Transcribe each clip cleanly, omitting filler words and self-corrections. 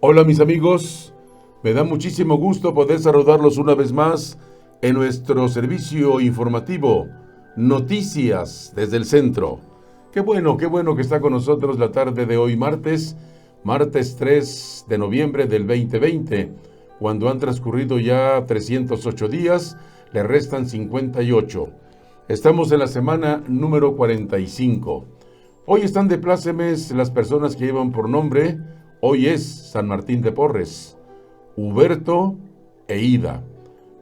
Hola mis amigos, me da muchísimo gusto poder saludarlos una vez más en nuestro servicio informativo, Noticias desde el Centro. Qué bueno que está con nosotros la tarde de hoy martes 3 de noviembre del 2020, cuando han transcurrido ya 308 días, le restan 58. Estamos en la semana número 45. Hoy están de plácemes las personas que llevan por nombre. Hoy es San Martín de Porres, Huberto e Ida.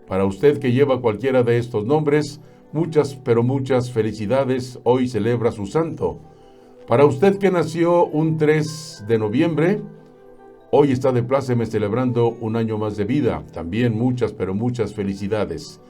Para usted que lleva cualquiera de estos nombres, muchas, pero muchas felicidades. Hoy celebra su santo. Para usted que nació un 3 de noviembre, hoy está de plácemes celebrando un año más de vida. También muchas, pero muchas felicidades.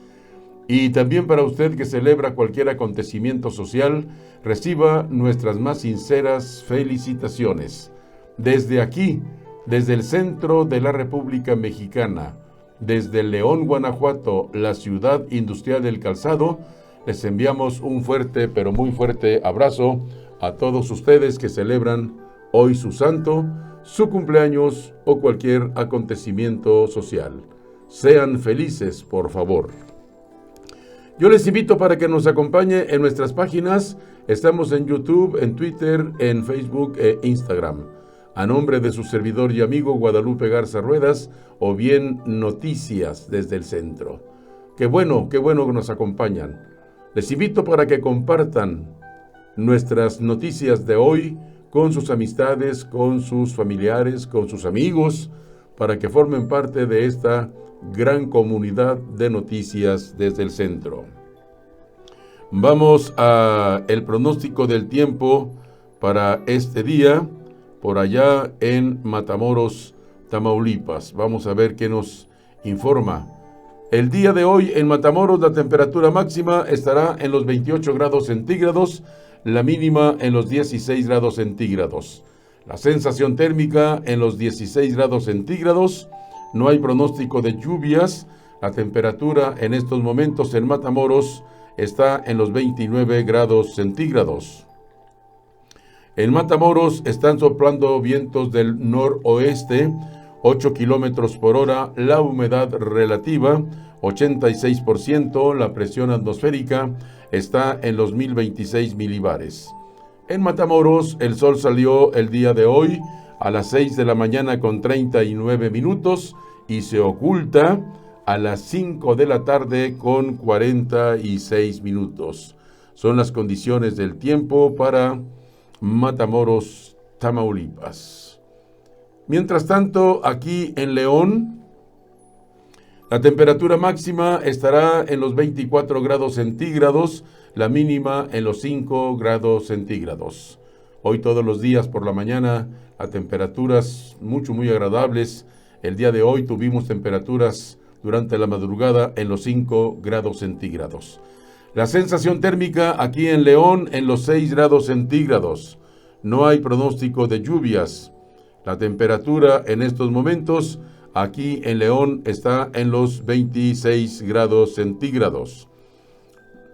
Y también para usted que celebra cualquier acontecimiento social, reciba nuestras más sinceras felicitaciones. Desde aquí, desde el centro de la República Mexicana, desde León, Guanajuato, la ciudad industrial del calzado, les enviamos un fuerte, pero muy fuerte abrazo a todos ustedes que celebran hoy su santo, su cumpleaños o cualquier acontecimiento social. Sean felices, por favor. Yo les invito para que nos acompañe en nuestras páginas. Estamos en YouTube, en Twitter, en Facebook e Instagram. A nombre de su servidor y amigo Guadalupe Garza Ruedas, o bien Noticias desde el Centro. Qué bueno que nos acompañan. Les invito para que compartan nuestras noticias de hoy con sus amistades, con sus familiares, con sus amigos, para que formen parte de esta gran comunidad de noticias desde el Centro. Vamos a el pronóstico del tiempo para este día, por allá en Matamoros, Tamaulipas. Vamos a ver qué nos informa. El día de hoy en Matamoros la temperatura máxima estará en los 28 grados centígrados, la mínima en los 16 grados centígrados. La sensación térmica en los 16 grados centígrados. No hay pronóstico de lluvias. La temperatura en estos momentos en Matamoros está en los 29 grados centígrados. En Matamoros están soplando vientos del noroeste, 8 kilómetros por hora, la humedad relativa, 86%, la presión atmosférica está en los 1026 milibares. En Matamoros, el sol salió el día de hoy a las 6 de la mañana con 39 minutos y se oculta a las 5 de la tarde con 46 minutos. Son las condiciones del tiempo para Matamoros, Tamaulipas. Mientras tanto, aquí en León, la temperatura máxima estará en los 24 grados centígrados, la mínima en los 5 grados centígrados. Hoy todos los días por la mañana a temperaturas muy agradables. El día de hoy tuvimos temperaturas durante la madrugada en los 5 grados centígrados. La sensación térmica aquí en León en los 6 grados centígrados. No hay pronóstico de lluvias. La temperatura en estos momentos aquí en León está en los 26 grados centígrados.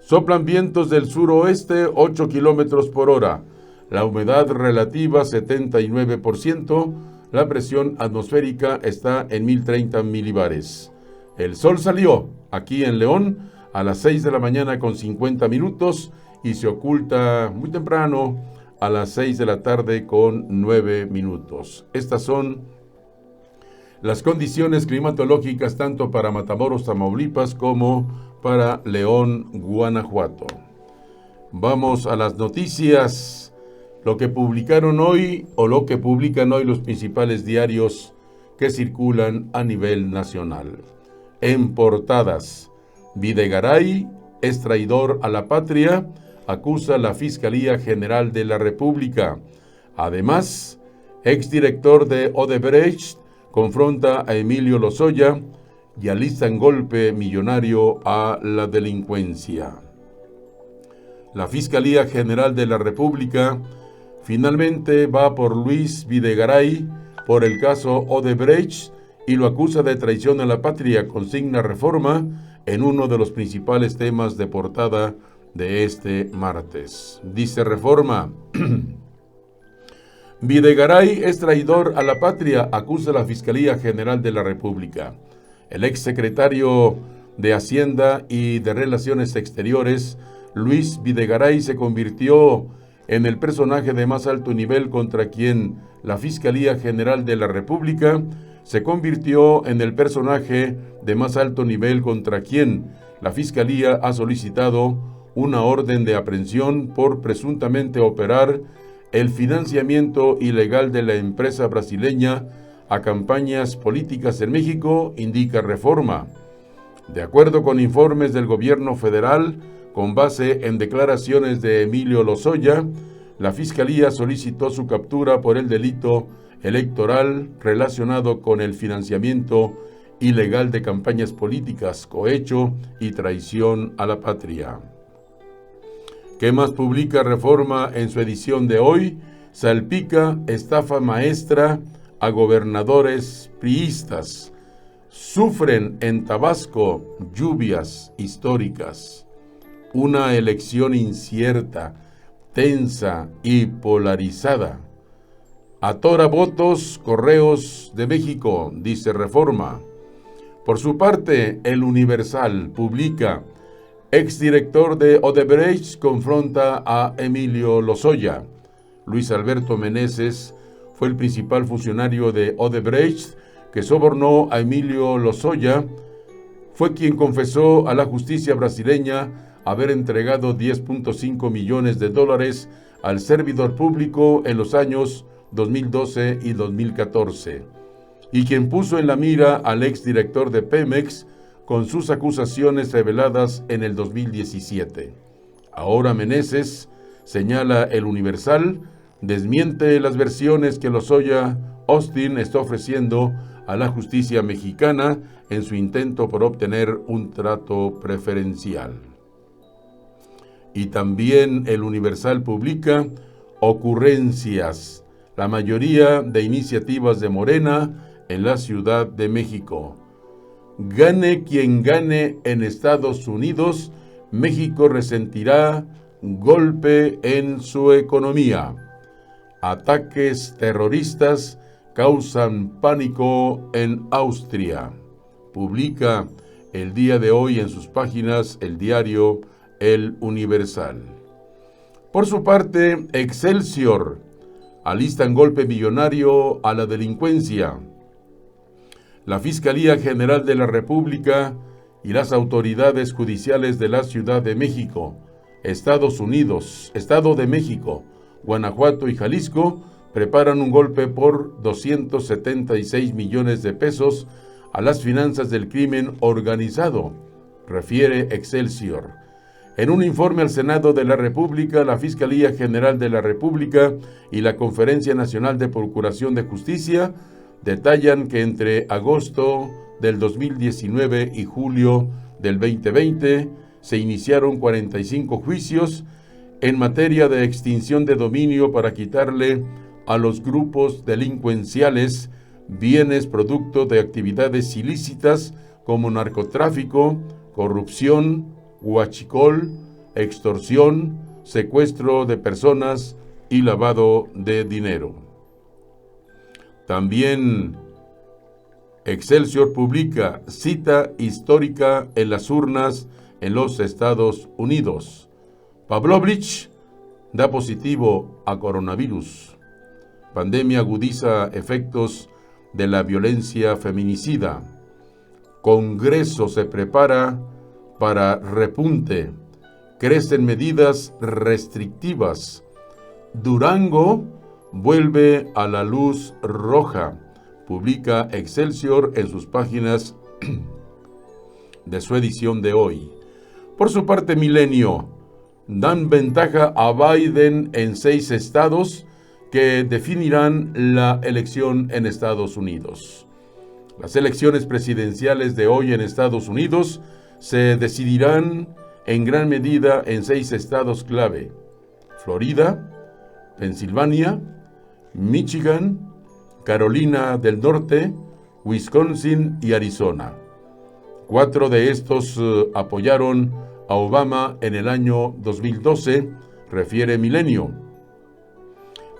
Soplan vientos del suroeste 8 kilómetros por hora. La humedad relativa 79%. La presión atmosférica está en 1030 milibares. El sol salió aquí en León a las 6 de la mañana con 50 minutos y se oculta muy temprano a las 6 de la tarde con 9 minutos. Estas son las condiciones climatológicas tanto para Matamoros, Tamaulipas como para León, Guanajuato. Vamos a las noticias, lo que publicaron hoy o lo que publican hoy los principales diarios que circulan a nivel nacional. En portadas, Videgaray es traidor a la patria, acusa la Fiscalía General de la República. Además, exdirector de Odebrecht confronta a Emilio Lozoya y alistan golpe millonario a la delincuencia. La Fiscalía General de la República finalmente va por Luis Videgaray por el caso Odebrecht y lo acusa de traición a la patria, consigna Reforma en uno de los principales temas de portada de este martes. Dice Reforma: Videgaray es traidor a la patria, acusa la Fiscalía General de la República. El exsecretario de Hacienda y de Relaciones Exteriores, Luis Videgaray, se convirtió en el personaje de más alto nivel contra quien la Fiscalía General de la República se convirtió en el personaje de más alto nivel contra quien la Fiscalía ha solicitado una orden de aprehensión por presuntamente operar el financiamiento ilegal de la empresa brasileña a campañas políticas en México, indica Reforma. De acuerdo con informes del gobierno federal, con base en declaraciones de Emilio Lozoya, la Fiscalía solicitó su captura por el delito electoral relacionado con el financiamiento ilegal de campañas políticas, cohecho y traición a la patria. ¿Qué más publica Reforma en su edición de hoy? Salpica estafa maestra a gobernadores priistas. Sufren en Tabasco lluvias históricas. Una elección incierta, tensa y polarizada. Atora votos Correos de México, dice Reforma. Por su parte, El Universal publica: exdirector de Odebrecht confronta a Emilio Lozoya. Luis Alberto Meneses fue el principal funcionario de Odebrecht que sobornó a Emilio Lozoya. Fue quien confesó a la justicia brasileña haber entregado $10.5 millones al servidor público en los años 2012 y 2014, y quien puso en la mira al exdirector de Pemex con sus acusaciones reveladas en el 2017. Ahora Meneses, señala El Universal, desmiente las versiones que Lozoya Austin está ofreciendo a la justicia mexicana en su intento por obtener un trato preferencial. Y también El Universal publica ocurrencias, la mayoría de iniciativas de Morena en la Ciudad de México. Gane quien gane en Estados Unidos, México resentirá golpe en su economía. Ataques terroristas causan pánico en Austria. Publica el día de hoy en sus páginas el diario El Universal. Por su parte, Excelsior: alistan golpe millonario a la delincuencia. La Fiscalía General de la República y las autoridades judiciales de la Ciudad de México, Estados Unidos, Estado de México, Guanajuato y Jalisco preparan un golpe por 276 millones de pesos a las finanzas del crimen organizado, refiere Excelsior. En un informe al Senado de la República, la Fiscalía General de la República y la Conferencia Nacional de Procuración de Justicia detallan que entre agosto del 2019 y julio del 2020 se iniciaron 45 juicios en materia de extinción de dominio para quitarle a los grupos delincuenciales bienes producto de actividades ilícitas como narcotráfico, corrupción, huachicol, extorsión, secuestro de personas y lavado de dinero. También Excelsior publica cita histórica en las urnas en los Estados Unidos. Pavlovich da positivo a coronavirus. Pandemia agudiza efectos de la violencia feminicida. Congreso se prepara para repunte. Crecen medidas restrictivas. Durango vuelve a la luz roja. Publica Excelsior en sus páginas de su edición de hoy. Por su parte, Milenio: dan ventaja a Biden en 6 estados que definirán la elección en Estados Unidos. Las elecciones presidenciales de hoy en Estados Unidos se decidirán en gran medida en 6 estados clave: Florida, Pensilvania, Michigan, Carolina del Norte, Wisconsin y Arizona. 4 de estos apoyaron a Obama en el año 2012, refiere Milenio.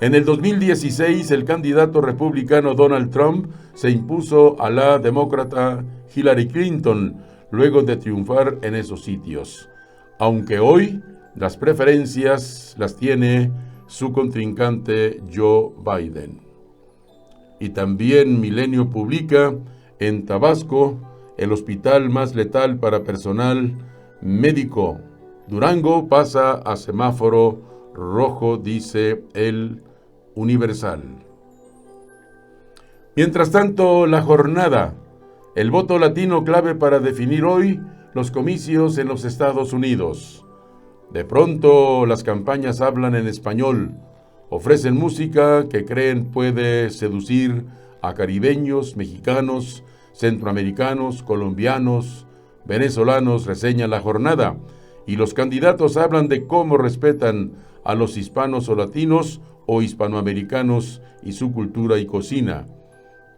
En el 2016, el candidato republicano Donald Trump se impuso a la demócrata Hillary Clinton luego de triunfar en esos sitios, aunque hoy las preferencias las tiene su contrincante Joe Biden. Y también Milenio publica: en Tabasco, el hospital más letal para personal médico. Durango pasa a semáforo rojo, dice el Universal. Mientras tanto, la jornada. El voto latino clave para definir hoy los comicios en los Estados Unidos. De pronto, las campañas hablan en español. Ofrecen música que creen puede seducir a caribeños, mexicanos, centroamericanos, colombianos, venezolanos, reseña la jornada. Y los candidatos hablan de cómo respetan a los hispanos o latinos o hispanoamericanos y su cultura y cocina.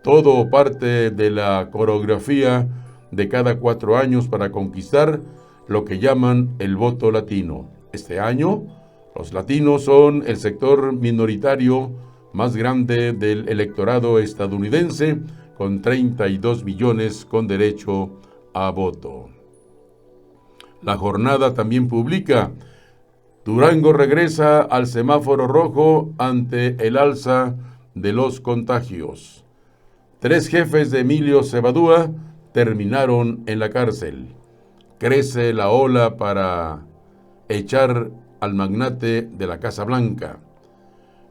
Todo parte de la coreografía de cada 4 años para conquistar lo que llaman el voto latino. Este año, los latinos son el sector minoritario más grande del electorado estadounidense, con 32 millones con derecho a voto. La jornada también publica: Durango regresa al semáforo rojo ante el alza de los contagios. 3 jefes de Emilio Cebadúa terminaron en la cárcel. Crece la ola para echar al magnate de la Casa Blanca.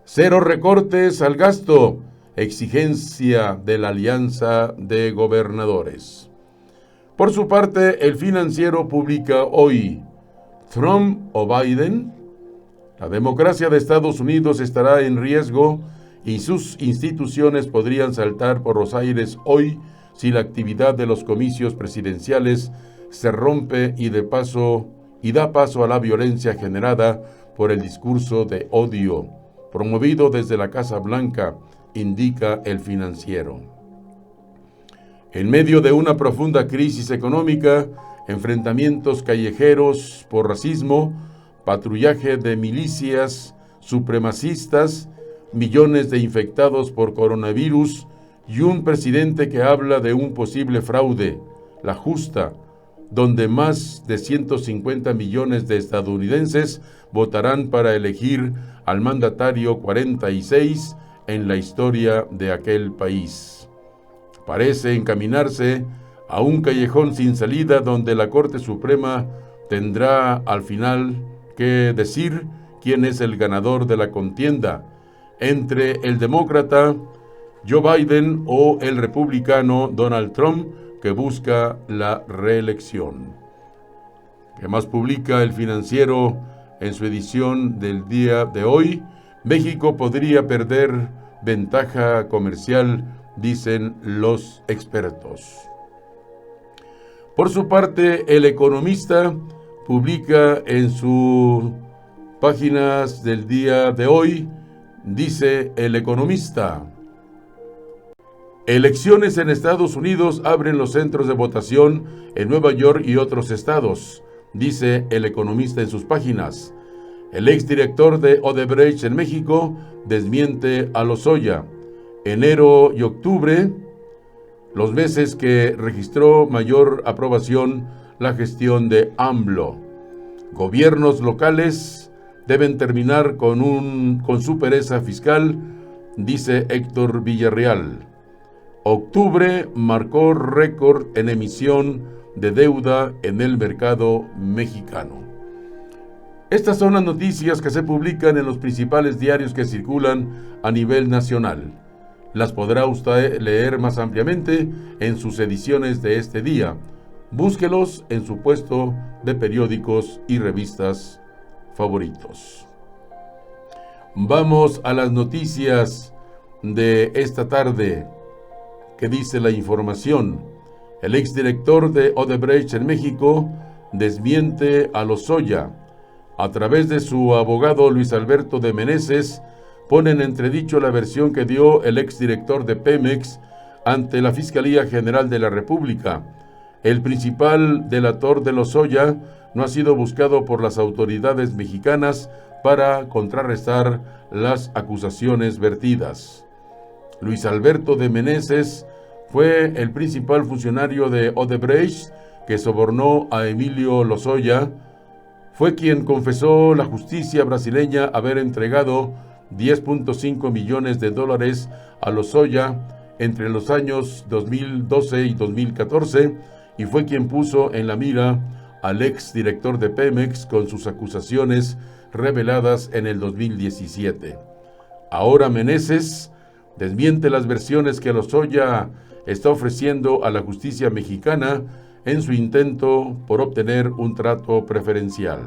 0 recortes al gasto, exigencia de la Alianza de Gobernadores. Por su parte, el Financiero publica hoy: ¿Trump o Biden? La democracia de Estados Unidos estará en riesgo y sus instituciones podrían saltar por los aires hoy si la actividad de los comicios presidenciales se rompe y da paso a la violencia generada por el discurso de odio promovido desde la Casa Blanca, indica el Financiero. En medio de una profunda crisis económica, enfrentamientos callejeros por racismo, patrullaje de milicias supremacistas, millones de infectados por coronavirus y un presidente que habla de un posible fraude, la justa, donde más de 150 millones de estadounidenses votarán para elegir al mandatario 46 en la historia de aquel país. Parece encaminarse a un callejón sin salida donde la Corte Suprema tendrá al final que decir quién es el ganador de la contienda entre el demócrata Joe Biden o el republicano Donald Trump, que busca la reelección. ¿Qué más publica el Financiero en su edición del día de hoy? México podría perder ventaja comercial, dicen los expertos. Por su parte, El Economista publica en sus páginas del día de hoy, dice El Economista: elecciones en Estados Unidos abren los centros de votación en Nueva York y otros estados, dice El Economista en sus páginas. El exdirector de Odebrecht en México desmiente a Lozoya. Enero y octubre, los meses que registró mayor aprobación la gestión de AMLO. Gobiernos locales deben terminar con su pereza fiscal, dice Héctor Villarreal. Octubre marcó récord en emisión de deuda en el mercado mexicano. Estas son las noticias que se publican en los principales diarios que circulan a nivel nacional. Las podrá usted leer más ampliamente en sus ediciones de este día. Búsquelos en su puesto de periódicos y revistas favoritos. Vamos a las noticias de esta tarde. ¿Qué dice la información? El exdirector de Odebrecht en México desmiente a Lozoya. A través de su abogado Luis Alberto de Meneses, pone en entredicho la versión que dio el exdirector de Pemex ante la Fiscalía General de la República. El principal delator de Lozoya no ha sido buscado por las autoridades mexicanas para contrarrestar las acusaciones vertidas. Luis Alberto de Meneses fue el principal funcionario de Odebrecht que sobornó a Emilio Lozoya. Fue quien confesó la justicia brasileña haber entregado $10.5 millones a Lozoya entre los años 2012 y 2014 y fue quien puso en la mira al ex director de Pemex con sus acusaciones reveladas en el 2017. Ahora Meneses desmiente las versiones que Lozoya está ofreciendo a la justicia mexicana en su intento por obtener un trato preferencial.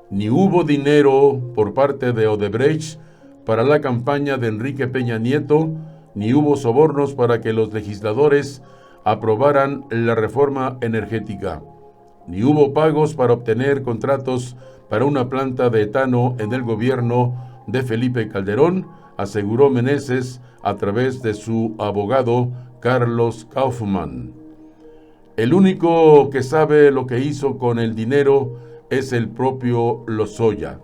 Ni hubo dinero por parte de Odebrecht para la campaña de Enrique Peña Nieto, ni hubo sobornos para que los legisladores aprobaran la reforma energética, ni hubo pagos para obtener contratos para una planta de etano en el gobierno de Felipe Calderón, aseguró Meneses a través de su abogado Carlos Kaufmann. El único que sabe lo que hizo con el dinero es el propio Lozoya.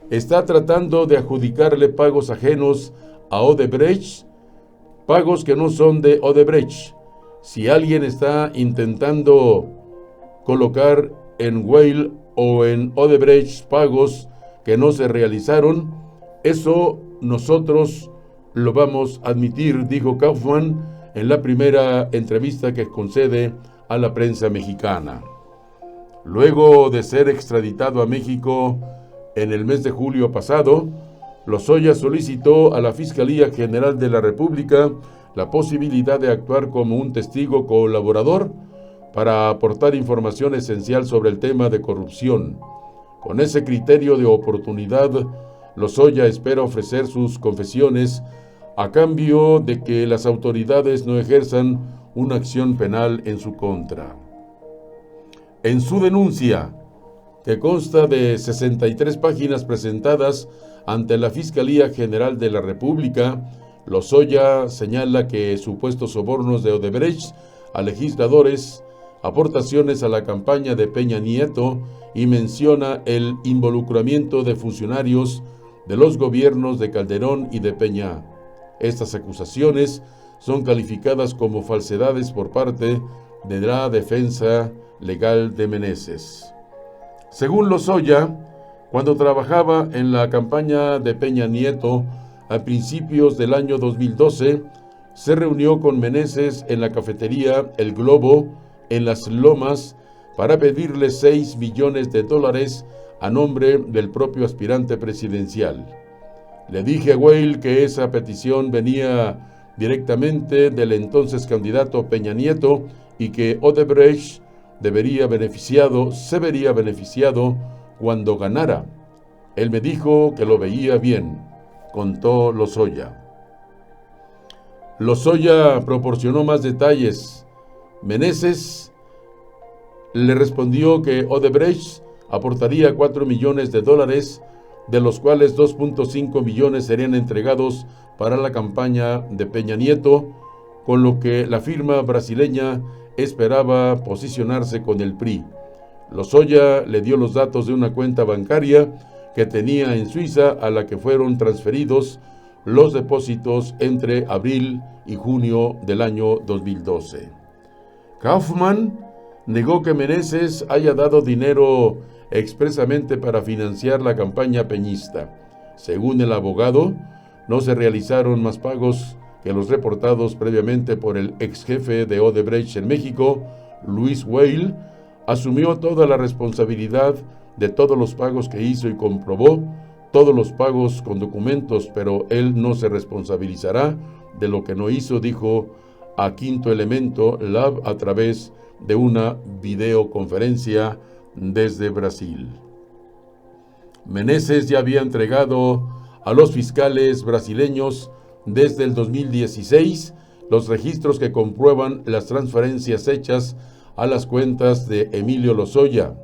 Está tratando de adjudicarle pagos ajenos a Odebrecht, pagos que no son de Odebrecht. Si alguien está intentando colocar en Weil o en Odebrecht pagos que no se realizaron, eso nosotros lo vamos a admitir, dijo Kaufmann en la primera entrevista que concede a la prensa mexicana. Luego de ser extraditado a México en el mes de julio pasado, Lozoya solicitó a la Fiscalía General de la República la posibilidad de actuar como un testigo colaborador para aportar información esencial sobre el tema de corrupción. Con ese criterio de oportunidad, Lozoya espera ofrecer sus confesiones a cambio de que las autoridades no ejerzan una acción penal en su contra. En su denuncia, que consta de 63 páginas presentadas ante la Fiscalía General de la República, Lozoya señala que supuestos sobornos de Odebrecht a legisladores, aportaciones a la campaña de Peña Nieto y menciona el involucramiento de funcionarios de los gobiernos de Calderón y de Peña. Estas acusaciones son calificadas como falsedades por parte de la defensa legal de Meneses. Según Lozoya, cuando trabajaba en la campaña de Peña Nieto a principios del año 2012, se reunió con Meneses en la cafetería El Globo en Las Lomas para pedirle $6 millones a nombre del propio aspirante presidencial. Le dije a Weil que esa petición venía directamente del entonces candidato Peña Nieto y que Odebrecht se vería beneficiado cuando ganara. Él me dijo que lo veía bien, contó Lozoya. Lozoya proporcionó más detalles. Meneses le respondió que Odebrecht aportaría $4 millones, de los cuales 2.5 millones serían entregados para la campaña de Peña Nieto, con lo que la firma brasileña esperaba posicionarse con el PRI. Lozoya le dio los datos de una cuenta bancaria que tenía en Suiza a la que fueron transferidos los depósitos entre abril y junio del año 2012. Kaufmann negó que Meneses haya dado dinero expresamente para financiar la campaña peñista. Según el abogado, no se realizaron más pagos que los reportados previamente por el ex jefe de Odebrecht en México, Luis Weil. Asumió toda la responsabilidad de todos los pagos que hizo y comprobó todos los pagos con documentos, pero él no se responsabilizará de lo que no hizo, dijo a Quinto Elemento Lab a través de una videoconferencia desde Brasil. Meneses ya había entregado a los fiscales brasileños desde el 2016 los registros que comprueban las transferencias hechas a las cuentas de Emilio Lozoya.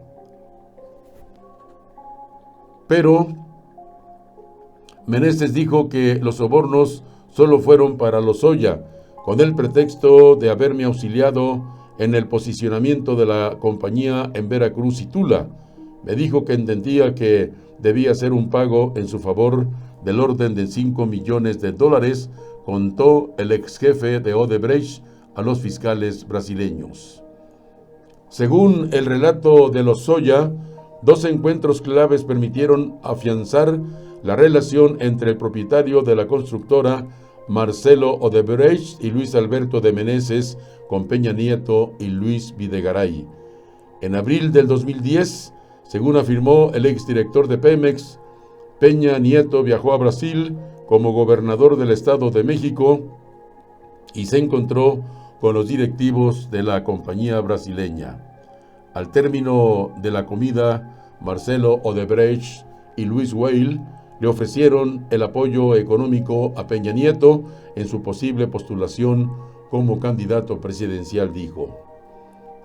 Pero Meneses dijo que los sobornos solo fueron para Lozoya, con el pretexto de haberme auxiliado en el posicionamiento de la compañía en Veracruz y Tula. Me dijo que entendía que debía hacer un pago en su favor del orden de $5 millones, contó el ex jefe de Odebrecht a los fiscales brasileños. Según el relato de Lozoya, 2 encuentros claves permitieron afianzar la relación entre el propietario de la constructora, Marcelo Odebrecht, y Luis Alberto de Meneses con Peña Nieto y Luis Videgaray. En abril del 2010, según afirmó el exdirector de Pemex, Peña Nieto viajó a Brasil como gobernador del Estado de México y se encontró con los directivos de la compañía brasileña. Al término de la comida, Marcelo Odebrecht y Luis Weil le ofrecieron el apoyo económico a Peña Nieto en su posible postulación como candidato presidencial, dijo.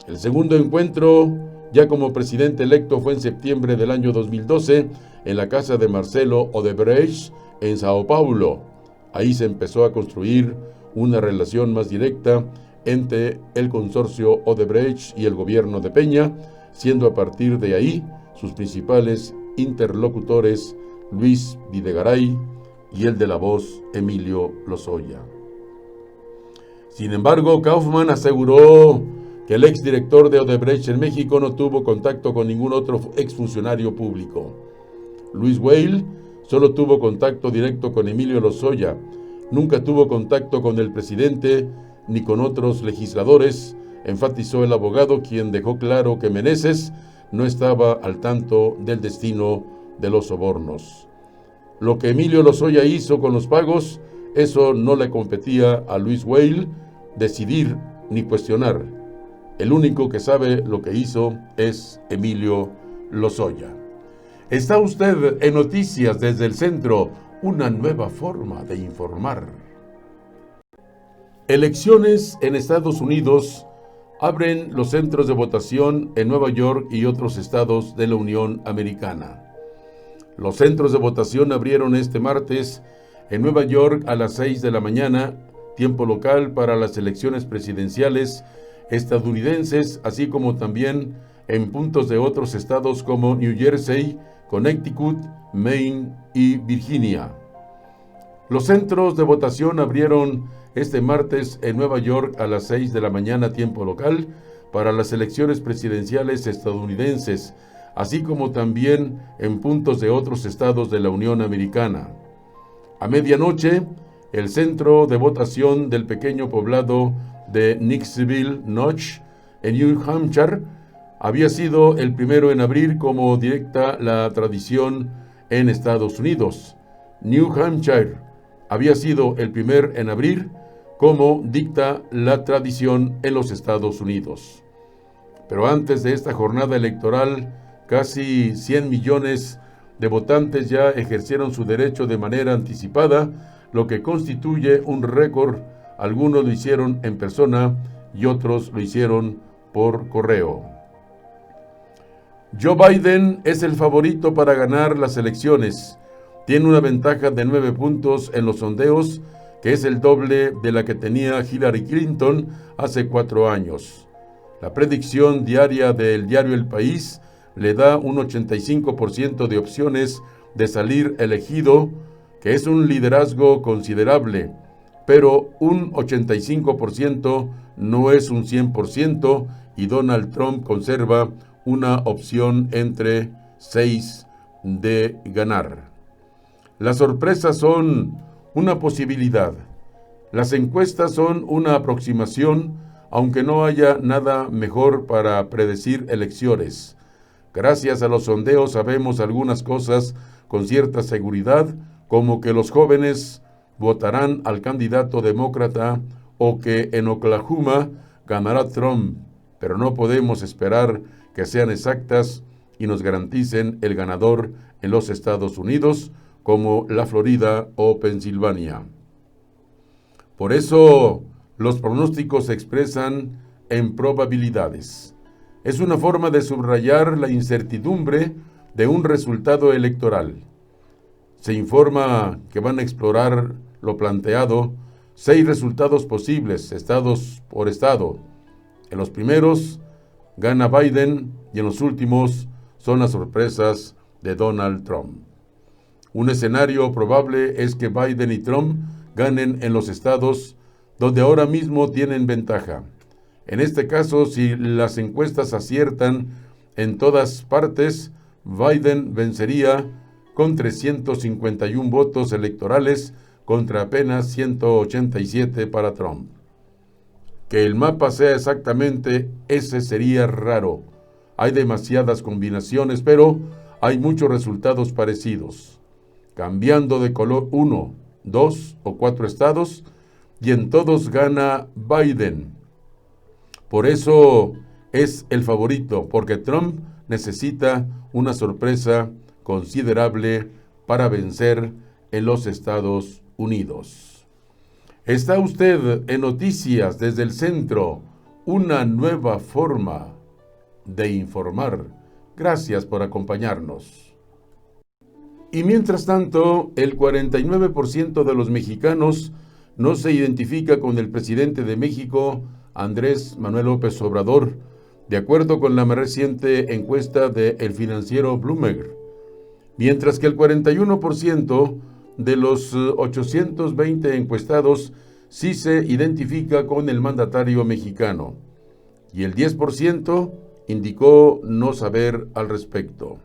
El segundo encuentro, ya como presidente electo, fue en septiembre del año 2012 en la casa de Marcelo Odebrecht en Sao Paulo. Ahí se empezó a construir una relación más directa entre el consorcio Odebrecht y el gobierno de Peña, siendo a partir de ahí sus principales interlocutores Luis Videgaray y el de La Voz, Emilio Lozoya. Sin embargo, Kaufman aseguró que el exdirector de Odebrecht en México no tuvo contacto con ningún otro exfuncionario público. Luis Weil solo tuvo contacto directo con Emilio Lozoya, nunca tuvo contacto con el presidente ni con otros legisladores, enfatizó el abogado, quien dejó claro que Meneses no estaba al tanto del destino de los sobornos. Lo que Emilio Lozoya hizo con los pagos, eso no le competía a Luis Weil decidir ni cuestionar. El único que sabe lo que hizo es Emilio Lozoya. Está usted en Noticias desde el Centro, una nueva forma de informar. Elecciones en Estados Unidos abren los centros de votación en Nueva York y otros estados de la Unión Americana. Los centros de votación abrieron este martes en Nueva York a las 6 de la mañana, tiempo local, para las elecciones presidenciales estadounidenses, así como también en puntos de otros estados como New Jersey, Connecticut, Maine y Virginia. Los centros de votación abrieron este martes en Nueva York a las 6 de la mañana, tiempo local, para las elecciones presidenciales estadounidenses, así como también en puntos de otros estados de la Unión Americana. A medianoche, el centro de votación del pequeño poblado de Knoxville, Notch, en New Hampshire, había sido el primero en abrir, como dicta la tradición en Estados Unidos. New Hampshire había sido el primer en abrir, como dicta la tradición en los Estados Unidos. Pero antes de esta jornada electoral, casi 100 millones de votantes ya ejercieron su derecho de manera anticipada, lo que constituye un récord. Algunos lo hicieron en persona y otros lo hicieron por correo. Joe Biden es el favorito para ganar las elecciones. Tiene una ventaja de 9 puntos en los sondeos, que es el doble de la que tenía Hillary Clinton hace 4 años. La predicción diaria del diario El País le da un 85% de opciones de salir elegido, que es un liderazgo considerable, pero un 85% no es un 100%, y Donald Trump conserva una opción entre 6 de ganar. Las sorpresas son una posibilidad. Las encuestas son una aproximación, aunque no haya nada mejor para predecir elecciones. Gracias a los sondeos sabemos algunas cosas con cierta seguridad, como que los jóvenes votarán al candidato demócrata o que en Oklahoma ganará Trump, pero no podemos esperar que sean exactas y nos garanticen el ganador en los Estados Unidos, como la Florida o Pensilvania. Por eso, los pronósticos se expresan en probabilidades. Es una forma de subrayar la incertidumbre de un resultado electoral. Se informa que van a explorar lo planteado, 6 resultados posibles, estados por estado. En los primeros gana Biden y en los últimos son las sorpresas de Donald Trump. Un escenario probable es que Biden y Trump ganen en los estados donde ahora mismo tienen ventaja. En este caso, si las encuestas aciertan en todas partes, Biden vencería con 351 votos electorales contra apenas 187 para Trump. Que el mapa sea exactamente ese sería raro. Hay demasiadas combinaciones, pero hay muchos resultados parecidos. Cambiando de color 1, 2 o 4 estados, y en todos gana Biden. Por eso es el favorito, porque Trump necesita una sorpresa considerable para vencer en los Estados Unidos. Está usted en Noticias desde el Centro, una nueva forma de informar. Gracias por acompañarnos. Y mientras tanto, el 49% de los mexicanos no se identifica con el presidente de México, Andrés Manuel López Obrador, de acuerdo con la más reciente encuesta de El Financiero Bloomberg, mientras que el 41% de los 820 encuestados sí se identifica con el mandatario mexicano, y el 10% indicó no saber al respecto.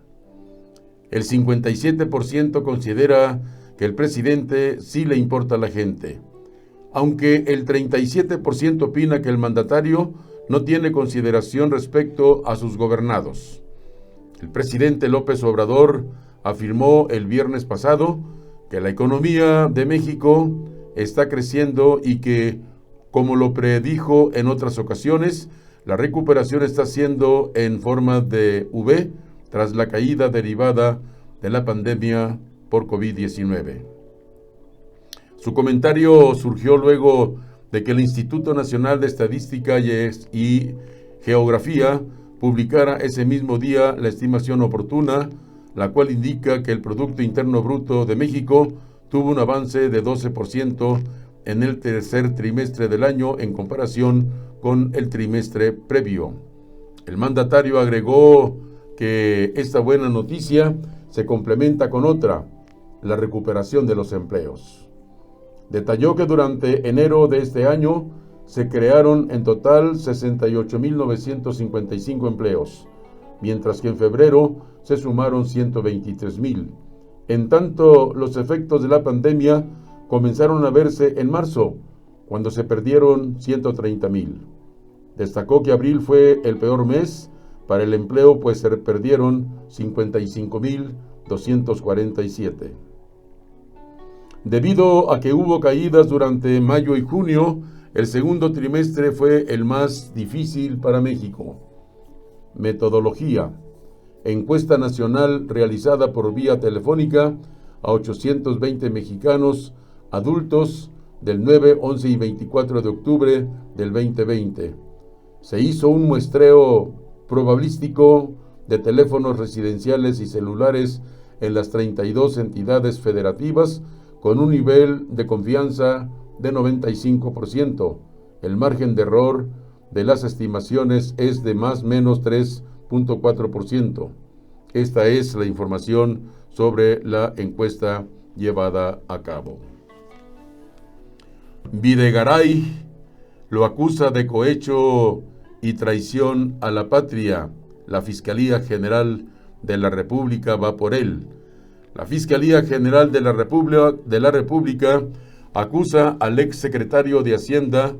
El 57% considera que el presidente sí le importa a la gente, aunque el 37% opina que el mandatario no tiene consideración respecto a sus gobernados. El presidente López Obrador afirmó el viernes pasado que la economía de México está creciendo y que, como lo predijo en otras ocasiones, la recuperación está siendo en forma de V tras la caída derivada de la pandemia por COVID-19. Su comentario surgió luego de que el Instituto Nacional de Estadística y Geografía publicara ese mismo día la estimación oportuna, la cual indica que el Producto Interno Bruto de México tuvo un avance de 12% en el tercer trimestre del año en comparación con el trimestre previo. El mandatario agregó que esta buena noticia se complementa con otra, la recuperación de los empleos. Detalló que durante enero de este año se crearon en total 68.955 empleos, mientras que en febrero se sumaron 123.000. En tanto, los efectos de la pandemia comenzaron a verse en marzo, cuando se perdieron 130.000. Destacó que abril fue el peor mes para el empleo, pues se perdieron 55.247. Debido a que hubo caídas durante mayo y junio, el segundo trimestre fue el más difícil para México. Metodología: encuesta nacional realizada por vía telefónica a 820 mexicanos adultos del 9, 11 y 24 de octubre del 2020. Se hizo un muestreo probabilístico de teléfonos residenciales y celulares en las 32 entidades federativas con un nivel de confianza de 95%. El margen de error de las estimaciones es de más o menos 3.4%. Esta es la información sobre la encuesta llevada a cabo. Videgaray lo acusa de cohecho y traición a la patria. La Fiscalía General de la República va por él. La Fiscalía General de la República acusa al exsecretario de Hacienda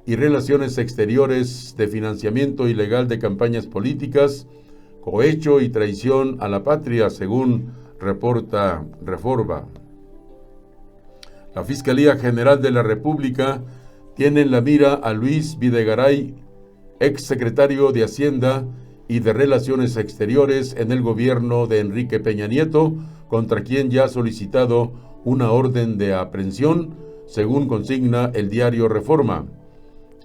y Relaciones Exteriores de financiamiento ilegal de campañas políticas, cohecho y traición a la patria, según reporta Reforma. La Fiscalía General de la República tiene en la mira a Luis Videgaray, exsecretario de Hacienda y de Relaciones Exteriores en el gobierno de Enrique Peña Nieto, contra quien ya ha solicitado una orden de aprehensión, según consigna el diario Reforma.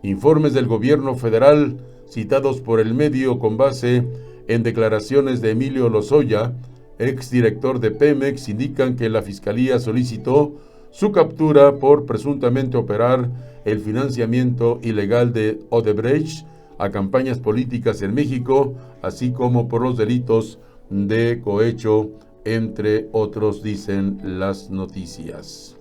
Informes del gobierno federal, citados por el medio con base en declaraciones de Emilio Lozoya, exdirector de Pemex, indican que la Fiscalía solicitó su captura por presuntamente operar el financiamiento ilegal de Odebrecht a campañas políticas en México, así como por los delitos de cohecho, entre otros, dicen las noticias.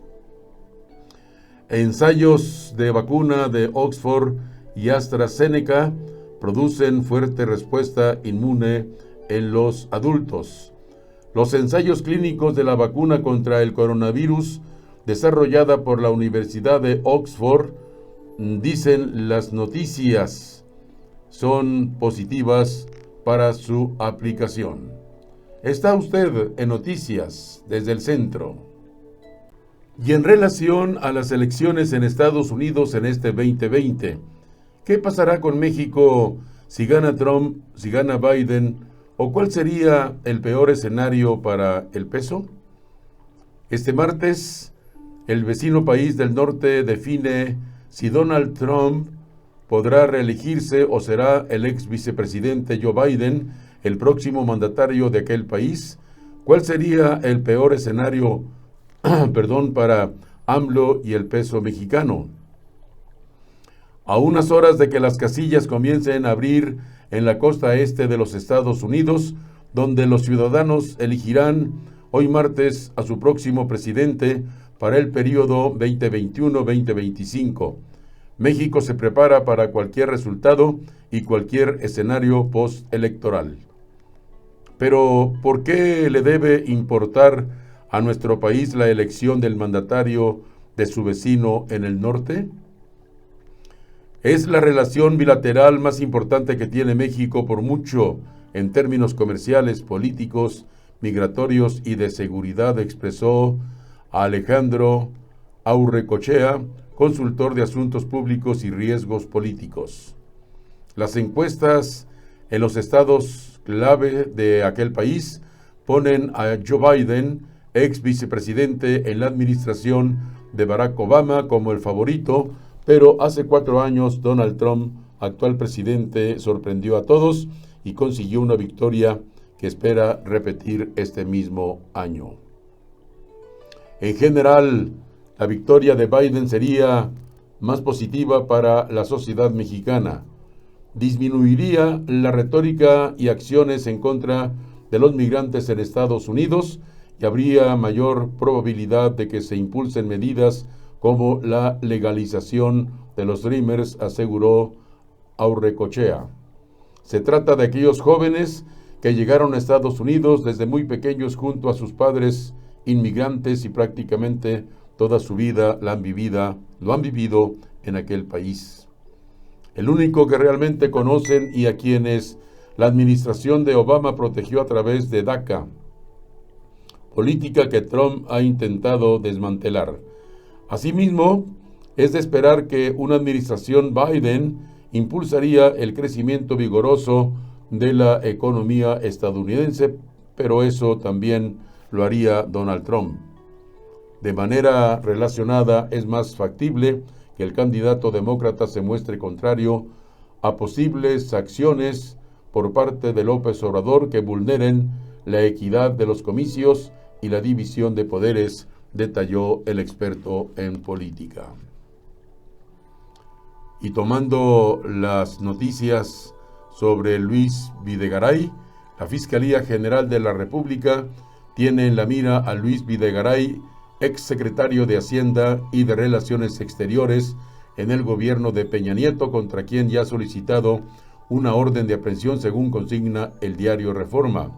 Ensayos de vacuna de Oxford y AstraZeneca producen fuerte respuesta inmune en los adultos. Los ensayos clínicos de la vacuna contra el coronavirus desarrollada por la Universidad de Oxford, dicen las noticias, son positivas para su aplicación. Está usted en Noticias desde el Centro. Y en relación a las elecciones en Estados Unidos en este 2020, ¿qué pasará con México si gana Trump, si gana Biden, o cuál sería el peor escenario para el peso? Este martes, el vecino país del norte define si Donald Trump podrá reelegirse o será el ex vicepresidente Joe Biden el próximo mandatario de aquel país. ¿Cuál sería el peor escenario para AMLO y el peso mexicano? A unas horas de que las casillas comiencen a abrir en la costa este de los Estados Unidos, donde los ciudadanos elegirán hoy martes a su próximo presidente para el periodo 2021-2025. México se prepara para cualquier resultado y cualquier escenario postelectoral. Pero, ¿por qué le debe importar a nuestro país la elección del mandatario de su vecino en el norte? Es la relación bilateral más importante que tiene México por mucho en términos comerciales, políticos, migratorios y de seguridad, expresó Alejandro Aurrecochea, consultor de asuntos públicos y riesgos políticos. Las encuestas en los estados clave de aquel país ponen a Joe Biden, ex vicepresidente en la administración de Barack Obama, como el favorito, pero hace 4 años Donald Trump, actual presidente, sorprendió a todos y consiguió una victoria que espera repetir este mismo año. En general, la victoria de Biden sería más positiva para la sociedad mexicana. Disminuiría la retórica y acciones en contra de los migrantes en Estados Unidos y habría mayor probabilidad de que se impulsen medidas como la legalización de los Dreamers, aseguró Aurrecochea. Se trata de aquellos jóvenes que llegaron a Estados Unidos desde muy pequeños junto a sus padres inmigrantes y prácticamente toda su vida lo han vivido en aquel país. El único que realmente conocen y a quienes la administración de Obama protegió a través de DACA, política que Trump ha intentado desmantelar. Asimismo, es de esperar que una administración Biden impulsaría el crecimiento vigoroso de la economía estadounidense, pero eso también lo haría Donald Trump. De manera relacionada, es más factible que el candidato demócrata se muestre contrario a posibles acciones por parte de López Obrador que vulneren la equidad de los comicios y la división de poderes, detalló el experto en política. Y tomando las noticias sobre Luis Videgaray, la Fiscalía General de la República tiene en la mira a Luis Videgaray, exsecretario de Hacienda y de Relaciones Exteriores en el gobierno de Peña Nieto, contra quien ya ha solicitado una orden de aprehensión según consigna el diario Reforma.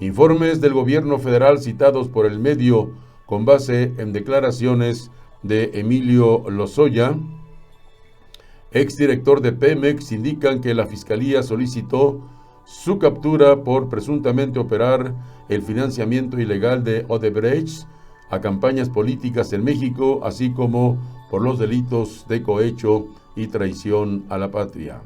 Informes del gobierno federal citados por el medio con base en declaraciones de Emilio Lozoya, exdirector de Pemex, indican que la Fiscalía solicitó su captura por presuntamente operar el financiamiento ilegal de Odebrecht a campañas políticas en México, así como por los delitos de cohecho y traición a la patria.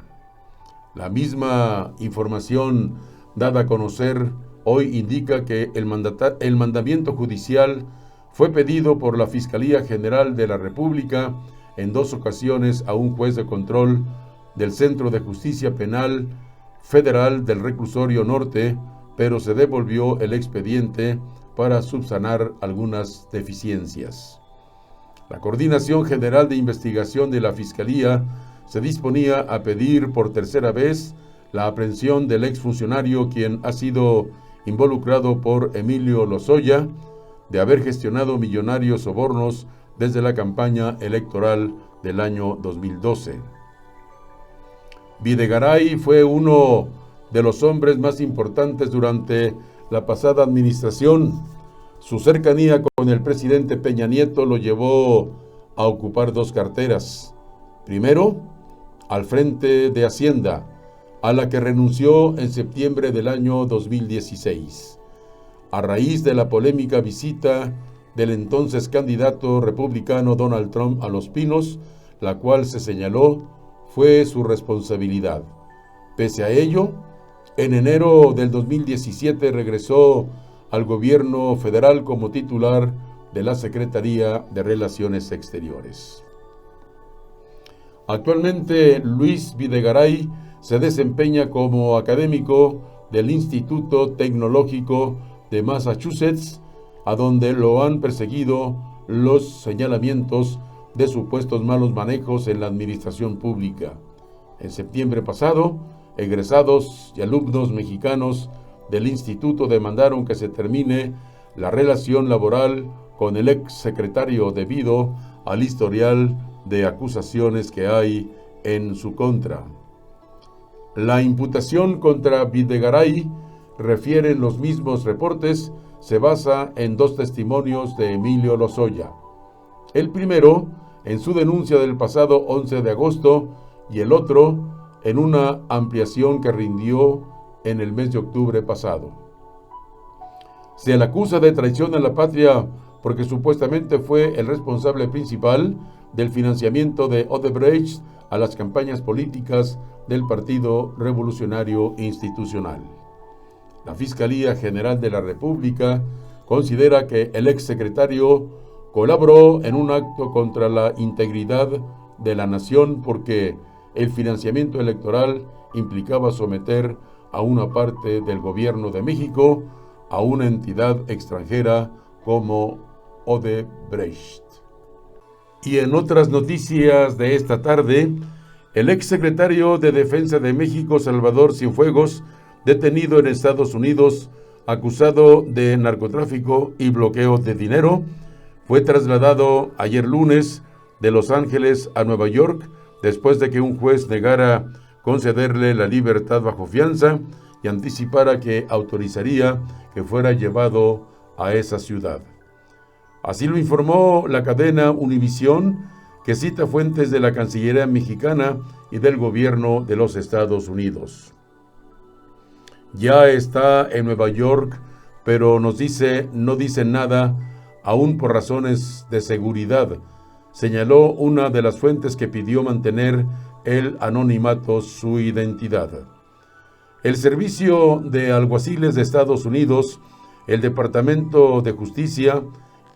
La misma información dada a conocer hoy indica que el mandamiento judicial fue pedido por la Fiscalía General de la República en 2 ocasiones a un juez de control del Centro de Justicia Penal Federal del Reclusorio Norte, pero se devolvió el expediente para subsanar algunas deficiencias. La Coordinación General de Investigación de la Fiscalía se disponía a pedir por tercera vez la aprehensión del exfuncionario, quien ha sido involucrado por Emilio Lozoya de haber gestionado millonarios sobornos desde la campaña electoral del año 2012. Videgaray fue uno de los hombres más importantes durante la pasada administración. Su cercanía con el presidente Peña Nieto lo llevó a ocupar dos carteras. Primero, al frente de Hacienda, a la que renunció en septiembre del año 2016, a raíz de la polémica visita del entonces candidato republicano Donald Trump a Los Pinos, la cual se señaló fue su responsabilidad. Pese a ello, en enero del 2017 regresó al gobierno federal como titular de la Secretaría de Relaciones Exteriores. Actualmente, Luis Videgaray se desempeña como académico del Instituto Tecnológico de Massachusetts, a donde lo han perseguido los señalamientos de supuestos malos manejos en la administración pública. En septiembre pasado, egresados y alumnos mexicanos del instituto demandaron que se termine la relación laboral con el ex secretario debido al historial de acusaciones que hay en su contra. La imputación contra Videgaray, refieren los mismos reportes, se basa en dos testimonios de Emilio Lozoya. El primero, en su denuncia del pasado 11 de agosto, y el otro, en una ampliación que rindió en el mes de octubre pasado. Se le acusa de traición a la patria porque supuestamente fue el responsable principal del financiamiento de Odebrecht a las campañas políticas del Partido Revolucionario Institucional. La Fiscalía General de la República considera que el exsecretario colaboró en un acto contra la integridad de la nación porque el financiamiento electoral implicaba someter a una parte del gobierno de México a una entidad extranjera como Odebrecht. Y en otras noticias de esta tarde, el exsecretario de Defensa de México, Salvador Cienfuegos, detenido en Estados Unidos, acusado de narcotráfico y bloqueo de dinero, fue trasladado ayer lunes de Los Ángeles a Nueva York después de que un juez negara concederle la libertad bajo fianza y anticipara que autorizaría que fuera llevado a esa ciudad. Así lo informó la cadena Univisión, que cita fuentes de la Cancillería mexicana y del gobierno de los Estados Unidos. Ya está en Nueva York, pero no dice nada, aún por razones de seguridad, señaló una de las fuentes que pidió mantener el anonimato su identidad. El Servicio de Alguaciles de Estados Unidos, el Departamento de Justicia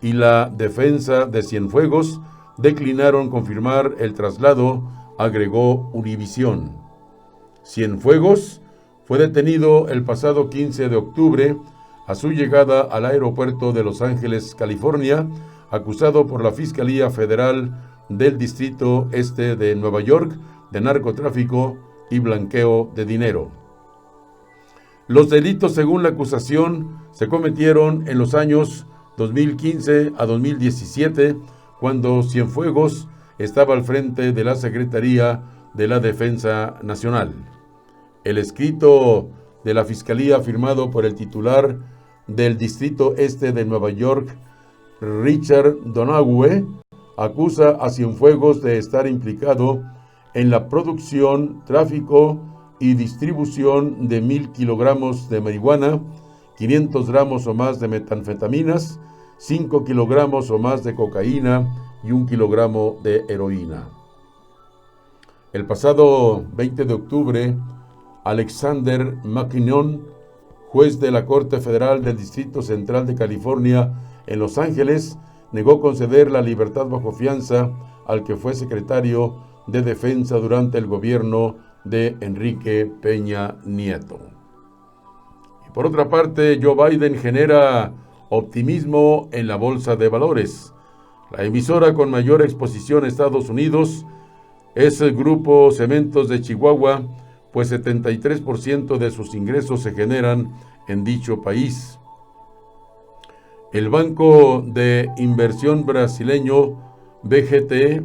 y la Defensa de Cienfuegos declinaron confirmar el traslado, agregó Univisión. Cienfuegos fue detenido el pasado 15 de octubre a su llegada al aeropuerto de Los Ángeles, California, acusado por la Fiscalía Federal del Distrito Este de Nueva York de narcotráfico y blanqueo de dinero. Los delitos, según la acusación, se cometieron en los años 2015 a 2017, cuando Cienfuegos estaba al frente de la Secretaría de la Defensa Nacional. El escrito de la Fiscalía, firmado por el titular del Distrito Este de Nueva York, Richard Donoghue, acusa a Cienfuegos de estar implicado en la producción, tráfico y distribución de 1,000 kilogramos de marihuana, 500 gramos o más de metanfetaminas, 5 kilogramos o más de cocaína y 1 kilogramo de heroína. El pasado 20 de octubre, Alexander McKinnon, juez de la Corte Federal del Distrito Central de California en Los Ángeles, negó conceder la libertad bajo fianza al que fue secretario de Defensa durante el gobierno de Enrique Peña Nieto. Y por otra parte, Joe Biden genera optimismo en la bolsa de valores. La emisora con mayor exposición a Estados Unidos es el Grupo Cementos de Chihuahua, pues 73% de sus ingresos se generan en dicho país. El Banco de Inversión brasileño BGT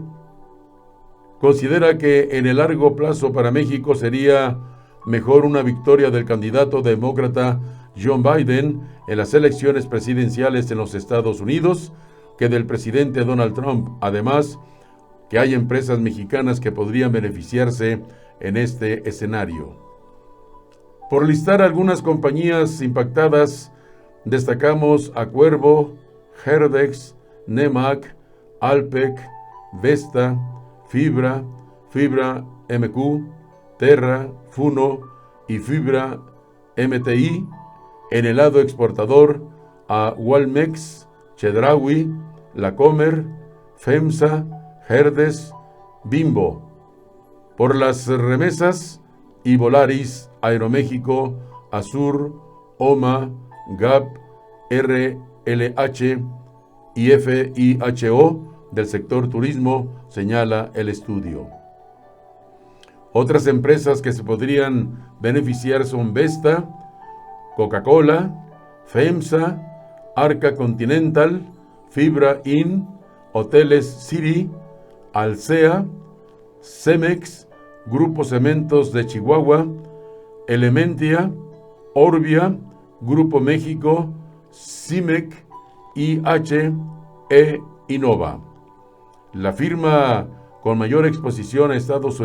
considera que en el largo plazo para México sería mejor una victoria del candidato demócrata Joe Biden en las elecciones presidenciales en los Estados Unidos que del presidente Donald Trump. Además, que hay empresas mexicanas que podrían beneficiarse en este escenario. Por listar algunas compañías impactadas, destacamos a Cuervo, Herdex, Nemac, Alpec, Vesta, Fibra, Fibra MQ, Terra, Funo y Fibra MTI. En el lado exportador a Walmex, Chedraui, Lacomer, FEMSA, Herdes, Bimbo. Por las remesas, y Volaris, Aeroméxico, Azur, OMA, GAP, RLH y FIHO del sector turismo, señala el estudio. Otras empresas que se podrían beneficiar son Vesta, Coca-Cola, FEMSA, Arca Continental, Fibra Inn, Hoteles City, Alsea, Cemex, Grupo Cementos de Chihuahua, Elementia, Orbia, Grupo México, CIMEC, IH e Innova. La firma con mayor exposición a Estados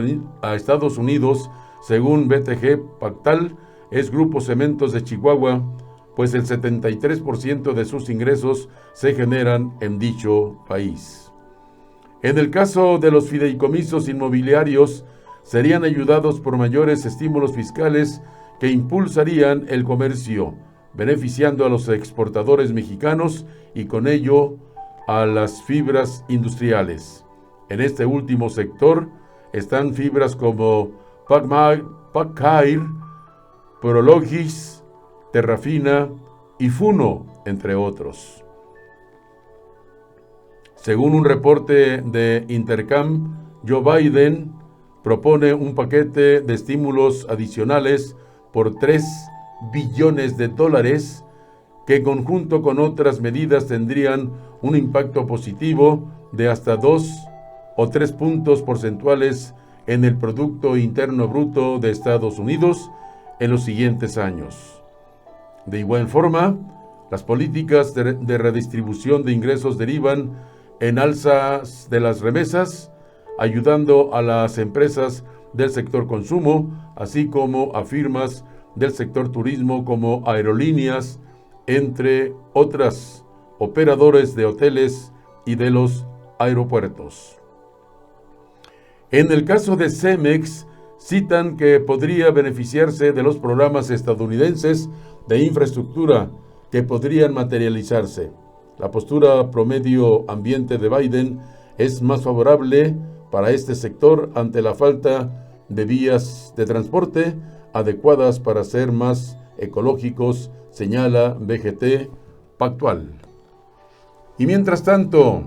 Unidos, según BTG Pactual, es Grupo Cementos de Chihuahua, pues el 73% de sus ingresos se generan en dicho país. En el caso de los fideicomisos inmobiliarios, serían ayudados por mayores estímulos fiscales que impulsarían el comercio, beneficiando a los exportadores mexicanos y con ello a las fibras industriales. En este último sector están fibras como Paccair, Prologis, Terrafina y Funo, entre otros. Según un reporte de Intercam, Joe Biden propone un paquete de estímulos adicionales por $3 billones que en conjunto con otras medidas tendrían un impacto positivo de hasta 2 o 3 puntos porcentuales en el Producto Interno Bruto de Estados Unidos en los siguientes años. De igual forma, las políticas de redistribución de ingresos derivan en alzas de las remesas, ayudando a las empresas del sector consumo, así como a firmas del sector turismo como aerolíneas, entre otras, operadores de hoteles y de los aeropuertos. En el caso de Cemex, citan que podría beneficiarse de los programas estadounidenses de infraestructura que podrían materializarse. La postura promedio ambiente de Biden es más favorable para este sector ante la falta de vías de transporte adecuadas para ser más ecológicos, señala BGT Pactual. Y mientras tanto,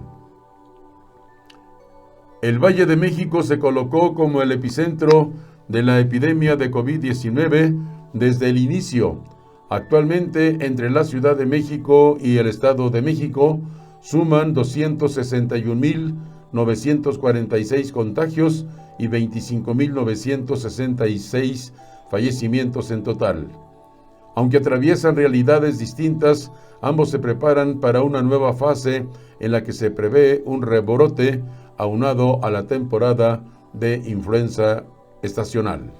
el Valle de México se colocó como el epicentro de la epidemia de COVID-19 desde el inicio. Actualmente, entre la Ciudad de México y el Estado de México, suman 261.946 contagios y 25.966 fallecimientos en total. Aunque atraviesan realidades distintas, ambos se preparan para una nueva fase en la que se prevé un rebrote aunado a la temporada de influenza estacional.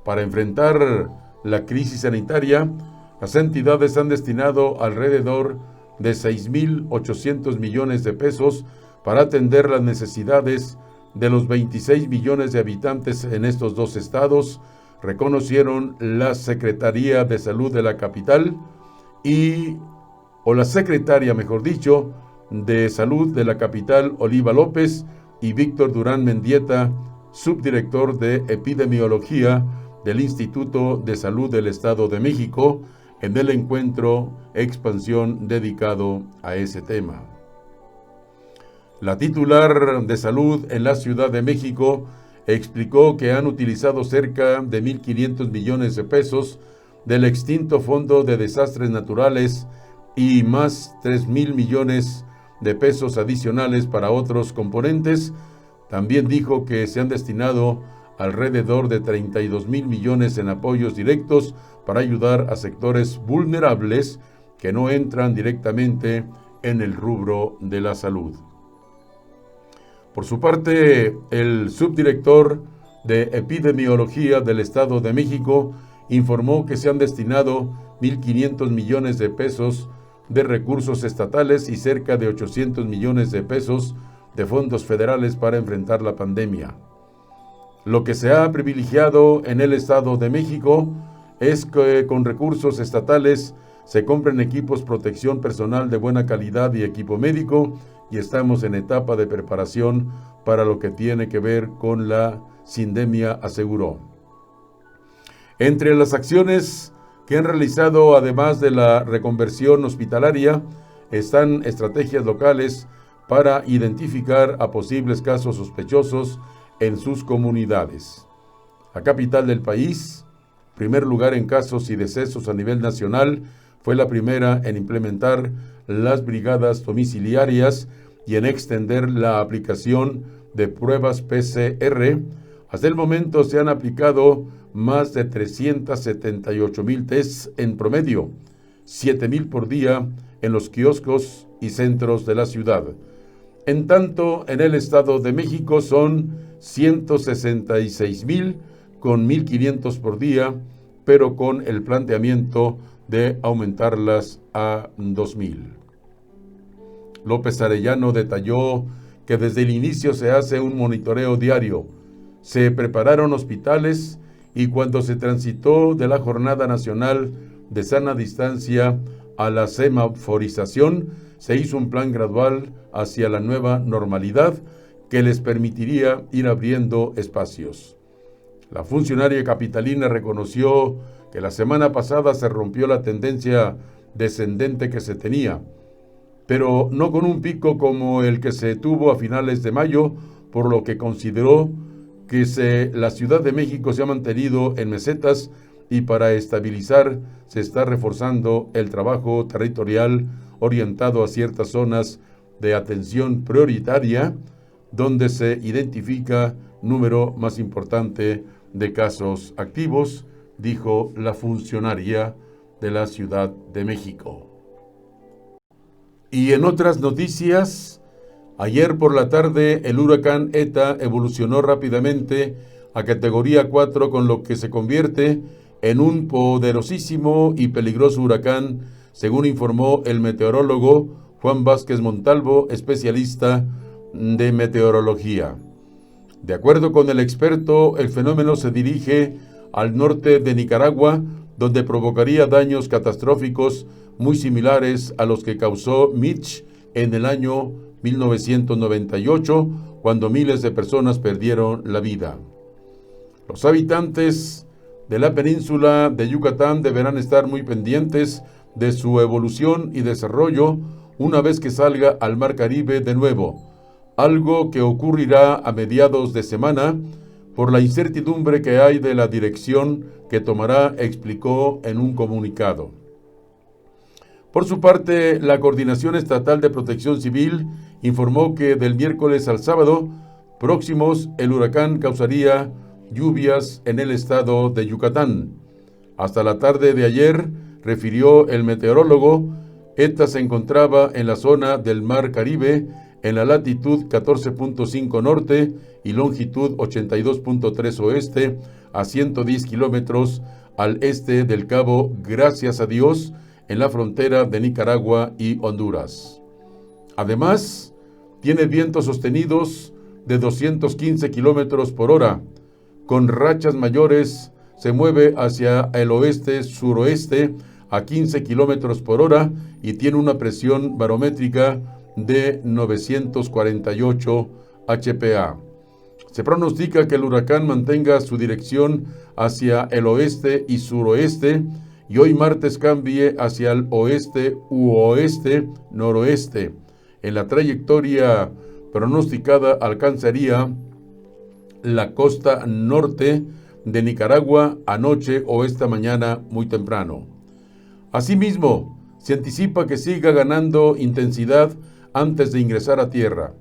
Para enfrentar la crisis sanitaria, las entidades han destinado alrededor de 6.800 millones de pesos para atender las necesidades de los 26 millones de habitantes en estos dos estados, reconocieron la Secretaría de Salud de la capital la secretaria, mejor dicho, de Salud de la capital, Oliva López, y Víctor Durán Mendieta, subdirector de Epidemiología del Instituto de Salud del Estado de México, en el encuentro Expansión dedicado a ese tema. La titular de Salud en la Ciudad de México explicó que han utilizado cerca de 1.500 millones de pesos del extinto Fondo de Desastres Naturales y más 3,000 millones de pesos adicionales para otros componentes. También dijo que se han destinado alrededor de 32,000 millones en apoyos directos para ayudar a sectores vulnerables que no entran directamente en el rubro de la salud. Por su parte, el subdirector de Epidemiología del Estado de México informó que se han destinado 1,500 millones de pesos de recursos estatales y cerca de 800 millones de pesos de fondos federales para enfrentar la pandemia. Lo que se ha privilegiado en el Estado de México es que con recursos estatales se compren equipos protección personal de buena calidad y equipo médico, y estamos en etapa de preparación para lo que tiene que ver con la sindemia, aseguró. Entre las acciones que han realizado, además de la reconversión hospitalaria, están estrategias locales para identificar a posibles casos sospechosos en sus comunidades. La capital del país, primer lugar en casos y decesos a nivel nacional, fue la primera en implementar las brigadas domiciliarias y en extender la aplicación de pruebas PCR. Hasta el momento se han aplicado más de 378,000 tests en promedio, 7,000 por día en los kioscos y centros de la ciudad. En tanto, en el Estado de México son 166,000 con 1,500 por día, pero con el planteamiento de aumentarlas a 2,000. López Arellano detalló que desde el inicio se hace un monitoreo diario, se prepararon hospitales y cuando se transitó de la Jornada Nacional de Sana Distancia a la semaforización, se hizo un plan gradual hacia la nueva normalidad que les permitiría ir abriendo espacios. La funcionaria capitalina reconoció que la semana pasada se rompió la tendencia descendente que se tenía, pero no con un pico como el que se tuvo a finales de mayo, por lo que consideró que la Ciudad de México se ha mantenido en mesetas y para estabilizar se está reforzando el trabajo territorial orientado a ciertas zonas de atención prioritaria, donde se identifica número más importante de casos activos, dijo la funcionaria de la Ciudad de México. Y en otras noticias, ayer por la tarde el huracán ETA evolucionó rápidamente a categoría 4, con lo que se convierte en un poderosísimo y peligroso huracán, según informó el meteorólogo Juan Vázquez Montalvo, especialista de meteorología. De acuerdo con el experto, el fenómeno se dirige al norte de Nicaragua, donde provocaría daños catastróficos muy similares a los que causó Mitch en el año 1998, cuando miles de personas perdieron la vida. Los habitantes de la península de Yucatán deberán estar muy pendientes de su evolución y desarrollo una vez que salga al Mar Caribe de nuevo, algo que ocurrirá a mediados de semana por la incertidumbre que hay de la dirección que tomará, explicó en un comunicado. Por su parte, la Coordinación Estatal de Protección Civil informó que del miércoles al sábado próximos el huracán causaría lluvias en el estado de Yucatán. Hasta la tarde de ayer, refirió el meteorólogo, ETA se encontraba en la zona del Mar Caribe, en la latitud 14.5 norte y longitud 82.3 oeste, a 110 kilómetros al este del Cabo Gracias a Dios, en la frontera de Nicaragua y Honduras. Además, tiene vientos sostenidos de 215 kilómetros por hora, con rachas mayores. Se mueve hacia el oeste-suroeste a 15 kilómetros por hora y tiene una presión barométrica de 948 HPA. Se pronostica que el huracán mantenga su dirección hacia el oeste y suroeste y hoy martes cambie hacia el oeste u oeste-noroeste. En la trayectoria pronosticada alcanzaría la costa norte de Nicaragua anoche o esta mañana muy temprano. Asimismo, se anticipa que siga ganando intensidad antes de ingresar a tierra.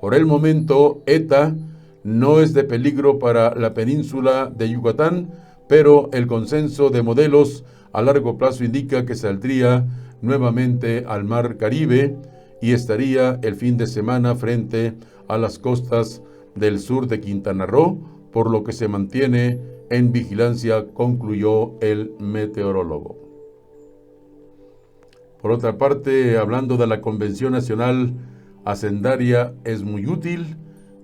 Por el momento, ETA no es de peligro para la península de Yucatán, pero el consenso de modelos a largo plazo indica que saldría nuevamente al mar Caribe y estaría el fin de semana frente a las costas del sur de Quintana Roo, por lo que se mantiene en vigilancia, concluyó el meteorólogo. Por otra parte, hablando de la Convención Nacional Hacendaria, es muy útil.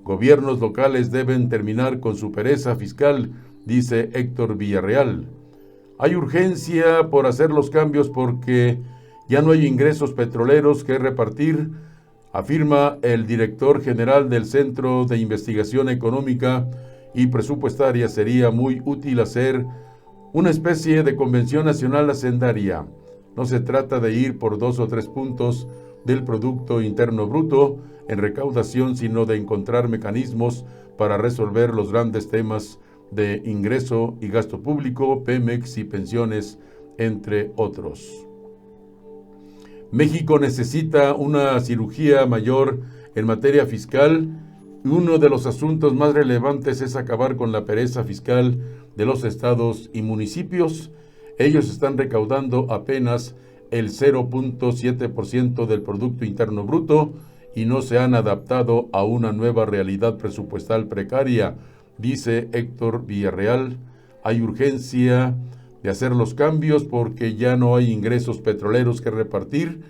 Gobiernos locales deben terminar con su pereza fiscal, dice Héctor Villarreal. Hay urgencia por hacer los cambios porque ya no hay ingresos petroleros que repartir, afirma el director general del Centro de Investigación Económica y Presupuestaria. Sería muy útil hacer una especie de Convención Nacional Hacendaria. No se trata de ir por 2 o 3 puntos del Producto Interno Bruto en recaudación, sino de encontrar mecanismos para resolver los grandes temas de ingreso y gasto público, Pemex y pensiones, entre otros. México necesita una cirugía mayor en materia fiscal y uno de los asuntos más relevantes es acabar con la pereza fiscal de los estados y municipios. Ellos están recaudando apenas el 0.7% del Producto Interno Bruto y no se han adaptado a una nueva realidad presupuestal precaria, dice Héctor Villarreal. Hay urgencia de hacer los cambios porque ya no hay ingresos petroleros que repartir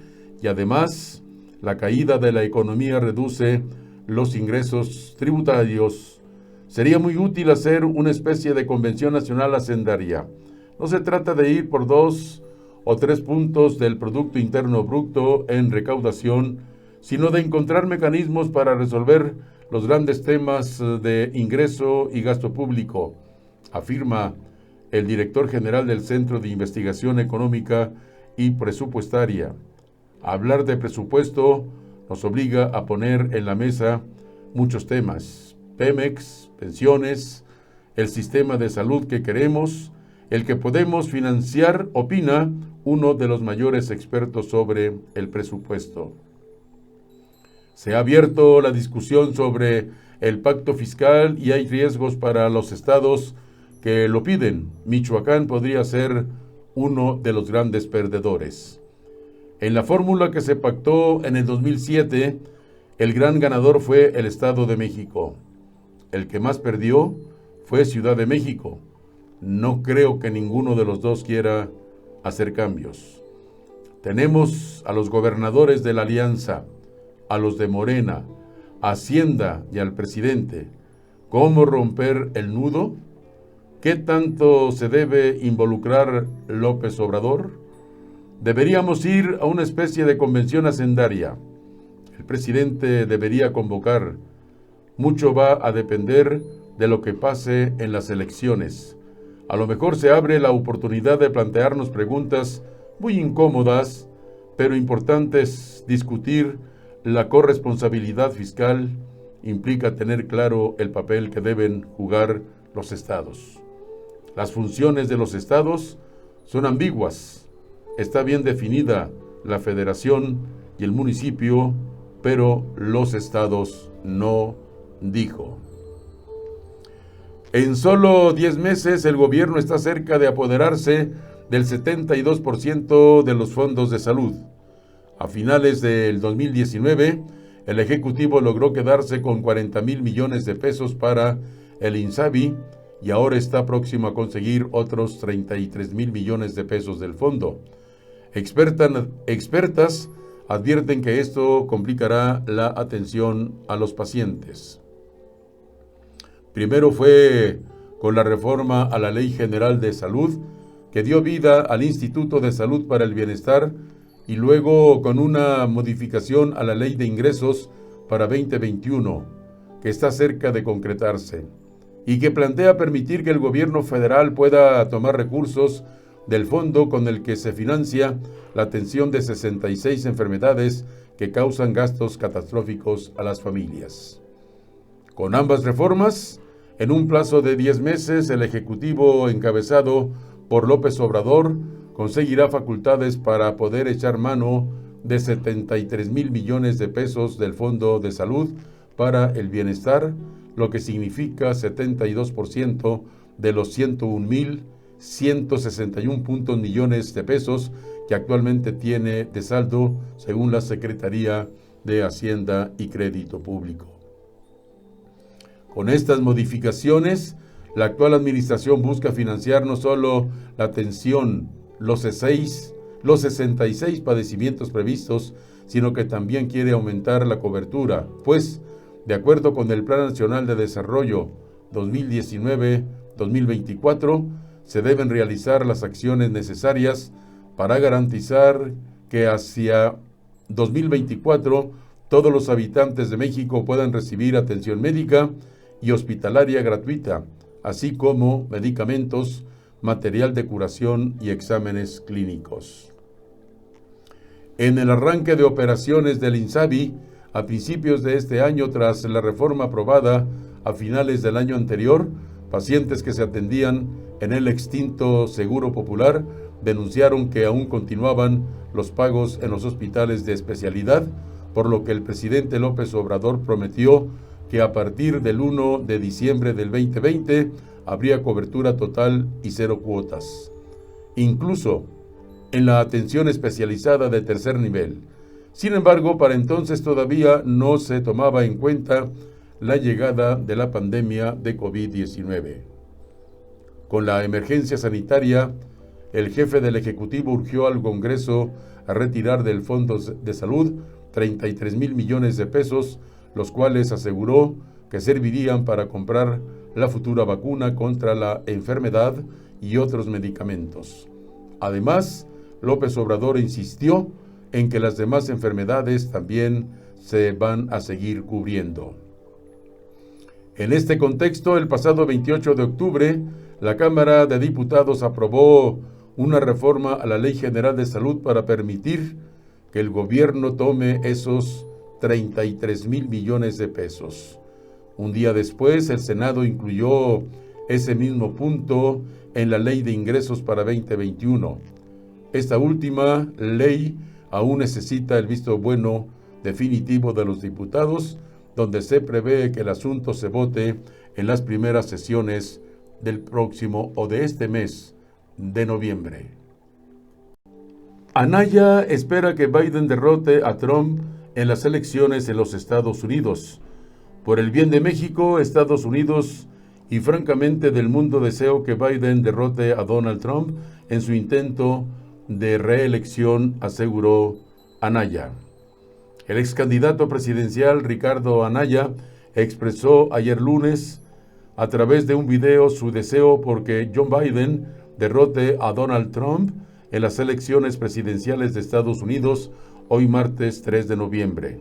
y además la caída de la economía reduce los ingresos tributarios. Sería muy útil hacer una especie de Convención Nacional Hacendaria. No se trata de ir por 2 o 3 puntos del Producto Interno Bruto en recaudación, sino de encontrar mecanismos para resolver los grandes temas de ingreso y gasto público, afirma el director general del Centro de Investigación Económica y Presupuestaria. Hablar de presupuesto nos obliga a poner en la mesa muchos temas: Pemex, pensiones, el sistema de salud que queremos, el que podemos financiar, opina uno de los mayores expertos sobre el presupuesto. Se ha abierto la discusión sobre el pacto fiscal y hay riesgos para los estados que lo piden. Michoacán podría ser uno de los grandes perdedores. En la fórmula que se pactó en el 2007, el gran ganador fue el Estado de México. El que más perdió fue Ciudad de México. No creo que ninguno de los dos quiera hacer cambios. Tenemos a los gobernadores de la Alianza, a los de Morena, a Hacienda y al presidente. ¿Cómo romper el nudo? ¿Qué tanto se debe involucrar López Obrador? Deberíamos ir a una especie de convención hacendaria. El presidente debería convocar. Mucho va a depender de lo que pase en las elecciones. A lo mejor se abre la oportunidad de plantearnos preguntas muy incómodas, pero importantes. Discutir la corresponsabilidad fiscal implica tener claro el papel que deben jugar los estados. Las funciones de los estados son ambiguas. Está bien definida la federación y el municipio, pero los estados no, dijo. En solo 10 meses el gobierno está cerca de apoderarse del 72% de los fondos de salud. A finales del 2019, el Ejecutivo logró quedarse con 40,000 millones de pesos para el INSABI y ahora está próximo a conseguir otros 33,000 millones de pesos del fondo. Expertas advierten que esto complicará la atención a los pacientes. Primero fue con la reforma a la Ley General de Salud, que dio vida al Instituto de Salud para el Bienestar, y luego con una modificación a la Ley de Ingresos para 2021, que está cerca de concretarse, y que plantea permitir que el gobierno federal pueda tomar recursos del fondo con el que se financia la atención de 66 enfermedades que causan gastos catastróficos a las familias. Con ambas reformas, En un plazo de 10 meses, el Ejecutivo encabezado por López Obrador conseguirá facultades para poder echar mano de 73,000 millones de pesos del Fondo de Salud para el Bienestar, lo que significa 72% de los 101,161 millones de pesos que actualmente tiene de saldo, según la Secretaría de Hacienda y Crédito Público. Con estas modificaciones, la actual administración busca financiar no solo la atención, los 66 padecimientos previstos, sino que también quiere aumentar la cobertura, pues, de acuerdo con el Plan Nacional de Desarrollo 2019-2024, se deben realizar las acciones necesarias para garantizar que hacia 2024 todos los habitantes de México puedan recibir atención médica y hospitalaria gratuita, así como medicamentos, material de curación y exámenes clínicos. En el arranque de operaciones del INSABI, a principios de este año, tras la reforma aprobada a finales del año anterior, pacientes que se atendían en el extinto Seguro Popular denunciaron que aún continuaban los pagos en los hospitales de especialidad, por lo que el presidente López Obrador prometió que a partir del 1 de diciembre del 2020 habría cobertura total y 0 cuotas, incluso en la atención especializada de tercer nivel. Sin embargo, para entonces todavía no se tomaba en cuenta la llegada de la pandemia de COVID-19. Con la emergencia sanitaria, el jefe del Ejecutivo urgió al Congreso a retirar del Fondo de Salud 33,000 millones de pesos, los cuales aseguró que servirían para comprar la futura vacuna contra la enfermedad y otros medicamentos. Además, López Obrador insistió en que las demás enfermedades también se van a seguir cubriendo. En este contexto, el pasado 28 de octubre, la Cámara de Diputados aprobó una reforma a la Ley General de Salud para permitir que el gobierno tome esos 33,000 millones de pesos. Un día después, el Senado incluyó ese mismo punto en la Ley de Ingresos para 2021. Esta última ley aún necesita el visto bueno definitivo de los diputados, donde se prevé que el asunto se vote en las primeras sesiones del próximo o de este mes de noviembre. Anaya espera que Biden derrote a Trump en las elecciones en los Estados Unidos. Por el bien de México, Estados Unidos y francamente del mundo, deseo que Biden derrote a Donald Trump en su intento de reelección, aseguró Anaya. El ex candidato presidencial Ricardo Anaya expresó ayer lunes a través de un video su deseo porque Joe Biden derrote a Donald Trump en las elecciones presidenciales de Estados Unidos hoy martes 3 de noviembre.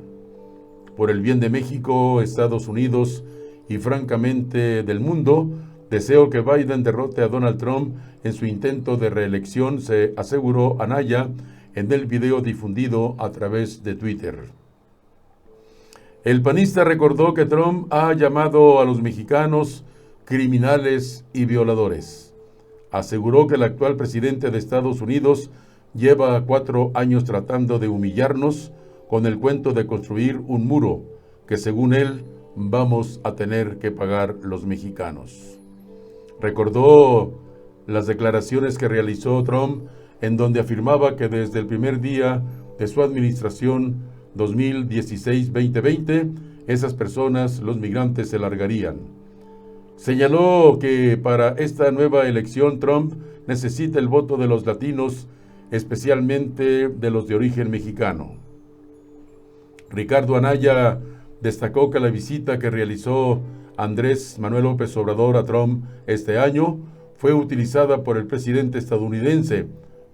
Por el bien de México, Estados Unidos y francamente del mundo, deseo que Biden derrote a Donald Trump en su intento de reelección, se aseguró Anaya en el video difundido a través de Twitter. El panista recordó que Trump ha llamado a los mexicanos criminales y violadores. Aseguró que el actual presidente de Estados Unidos lleva 4 años tratando de humillarnos con el cuento de construir un muro que, según él, vamos a tener que pagar los mexicanos. Recordó las declaraciones que realizó Trump, en donde afirmaba que desde el primer día de su administración 2016-2020, esas personas, los migrantes, se largarían. Señaló que para esta nueva elección Trump necesita el voto de los latinos, especialmente de los de origen mexicano. Ricardo Anaya destacó que la visita que realizó Andrés Manuel López Obrador a Trump este año fue utilizada por el presidente estadounidense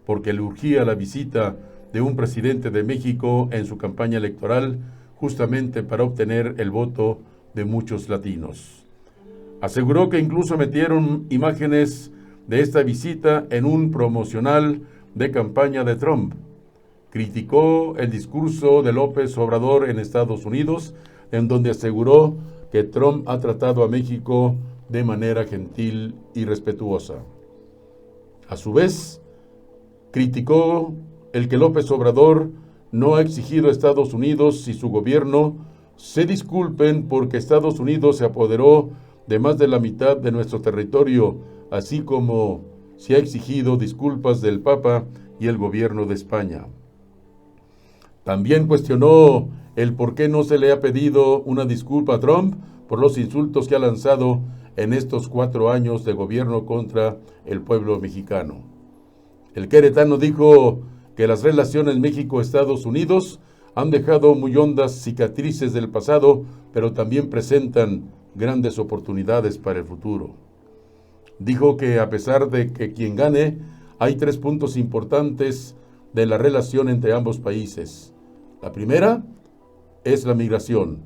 porque le urgía la visita de un presidente de México en su campaña electoral, justamente para obtener el voto de muchos latinos. Aseguró que incluso metieron imágenes de esta visita en un promocional de campaña de Trump. Criticó el discurso de López Obrador en Estados Unidos, en donde aseguró que Trump ha tratado a México de manera gentil y respetuosa. A su vez, criticó el que López Obrador no ha exigido a Estados Unidos y su gobierno se disculpen porque Estados Unidos se apoderó de más de la mitad de nuestro territorio, así como se ha exigido disculpas del Papa y el gobierno de España. También cuestionó el por qué no se le ha pedido una disculpa a Trump por los insultos que ha lanzado en estos 4 años de gobierno contra el pueblo mexicano. El queretano dijo que las relaciones México-Estados Unidos han dejado muy hondas cicatrices del pasado, pero también presentan grandes oportunidades para el futuro. Dijo que a pesar de que quien gane, hay 3 puntos importantes de la relación entre ambos países. La primera es la migración.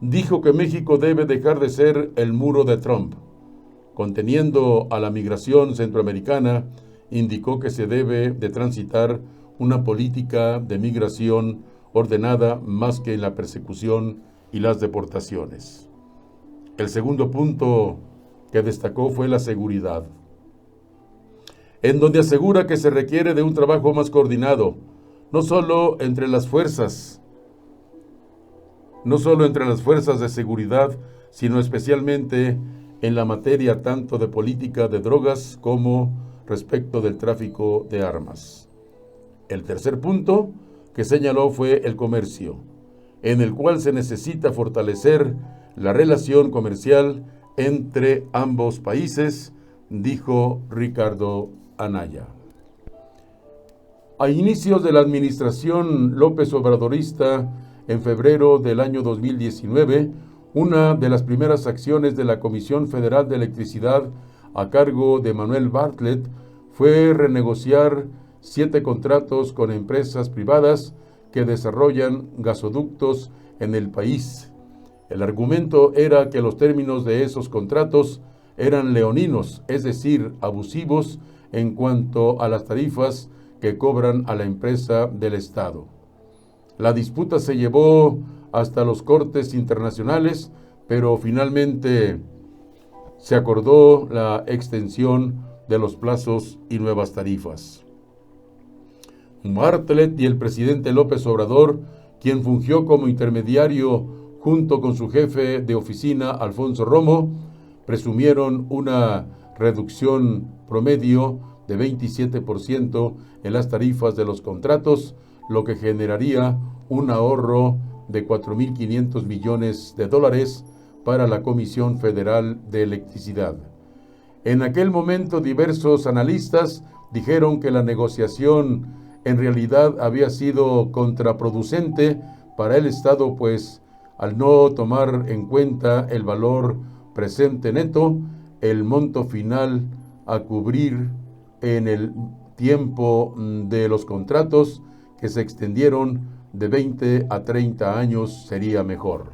Dijo que México debe dejar de ser el muro de Trump. Conteniendo a la migración centroamericana, indicó que se debe de transitar una política de migración ordenada más que en la persecución y las deportaciones. El segundo punto que destacó fue la seguridad, en donde asegura que se requiere de un trabajo más coordinado, no solo entre las fuerzas de seguridad, sino especialmente en la materia tanto de política de drogas como respecto del tráfico de armas. El tercer punto que señaló fue el comercio, en el cual se necesita fortalecer la relación comercial entre ambos países, dijo Ricardo Anaya. A inicios de la administración López Obradorista, en febrero del año 2019, una de las primeras acciones de la Comisión Federal de Electricidad a cargo de Manuel Bartlett fue renegociar 7 contratos con empresas privadas que desarrollan gasoductos en el país. El argumento era que los términos de esos contratos eran leoninos, es decir, abusivos en cuanto a las tarifas que cobran a la empresa del Estado. La disputa se llevó hasta los cortes internacionales, pero finalmente se acordó la extensión de los plazos y nuevas tarifas. Bartlett y el presidente López Obrador, quien fungió como intermediario junto con su jefe de oficina, Alfonso Romo, presumieron una reducción promedio de 27% en las tarifas de los contratos, lo que generaría un ahorro de 4.500 millones de dólares para la Comisión Federal de Electricidad. En aquel momento, diversos analistas dijeron que la negociación en realidad había sido contraproducente para el Estado, pues al no tomar en cuenta el valor presente neto, el monto final a cubrir en el tiempo de los contratos que se extendieron de 20 a 30 años sería mejor.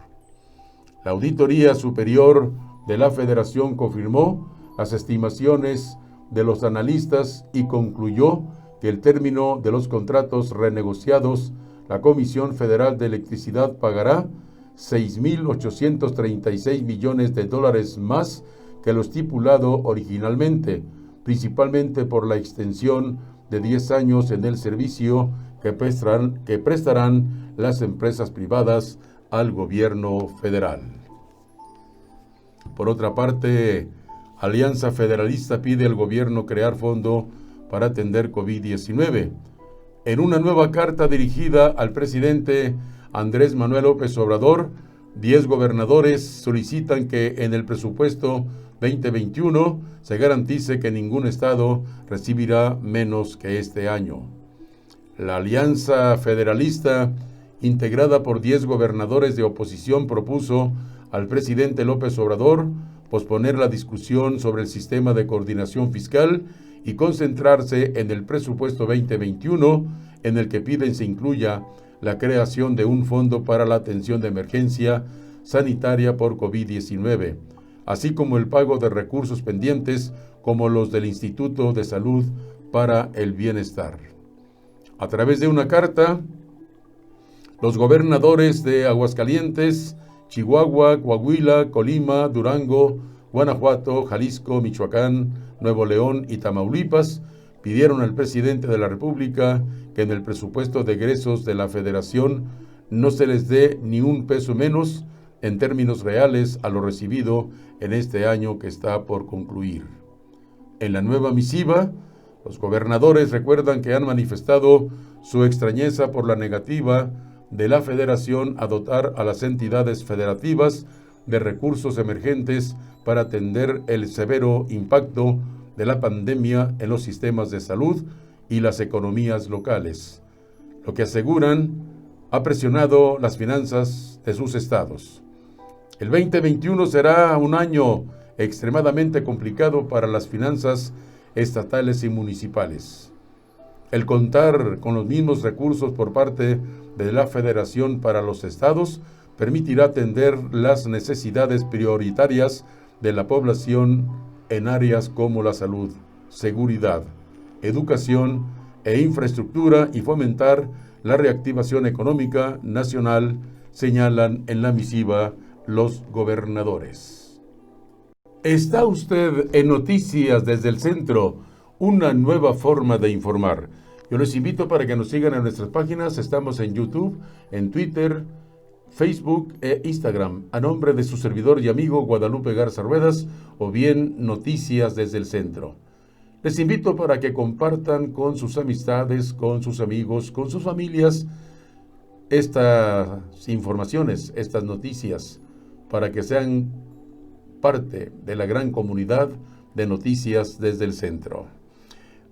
La Auditoría Superior de la Federación confirmó las estimaciones de los analistas y concluyó que el término de los contratos renegociados, la Comisión Federal de Electricidad pagará 6.836 millones de dólares más que lo estipulado originalmente, principalmente por la extensión de 10 años en el servicio que prestarán las empresas privadas al gobierno federal. Por otra parte, Alianza Federalista pide al gobierno crear fondo para atender COVID-19. En una nueva carta dirigida al presidente Andrés Manuel López Obrador, 10 gobernadores solicitan que en el presupuesto 2021 se garantice que ningún estado recibirá menos que este año. La Alianza Federalista, integrada por 10 gobernadores de oposición, propuso al presidente López Obrador posponer la discusión sobre el sistema de coordinación fiscal y concentrarse en el presupuesto 2021, en el que piden se incluya la creación de un fondo para la atención de emergencia sanitaria por COVID-19, así como el pago de recursos pendientes como los del Instituto de Salud para el Bienestar. A través de una carta, los gobernadores de Aguascalientes, Chihuahua, Coahuila, Colima, Durango, Guanajuato, Jalisco, Michoacán, Nuevo León y Tamaulipas pidieron al presidente de la República que en el presupuesto de egresos de la Federación no se les dé ni un peso menos en términos reales a lo recibido en este año que está por concluir. En la nueva misiva, los gobernadores recuerdan que han manifestado su extrañeza por la negativa de la Federación a dotar a las entidades federativas de recursos emergentes para atender el severo impacto de la pandemia en los sistemas de salud y las economías locales, lo que aseguran ha presionado las finanzas de sus estados. El 2021 será un año extremadamente complicado para las finanzas estatales y municipales. El contar con los mismos recursos por parte de la Federación para los estados permitirá atender las necesidades prioritarias de la población en áreas como la salud, seguridad, educación e infraestructura y fomentar la reactivación económica nacional, señalan en la misiva los gobernadores. ¿Está usted en Noticias desde el Centro? Una nueva forma de informar. Yo les invito para que nos sigan en nuestras páginas. Estamos en YouTube, en Twitter, Facebook e Instagram, a nombre de su servidor y amigo Guadalupe Garza Ruedas, o bien Noticias desde el Centro. Les invito para que compartan con sus amistades, con sus amigos, con sus familias, estas informaciones, estas noticias, para que sean parte de la gran comunidad de Noticias desde el Centro.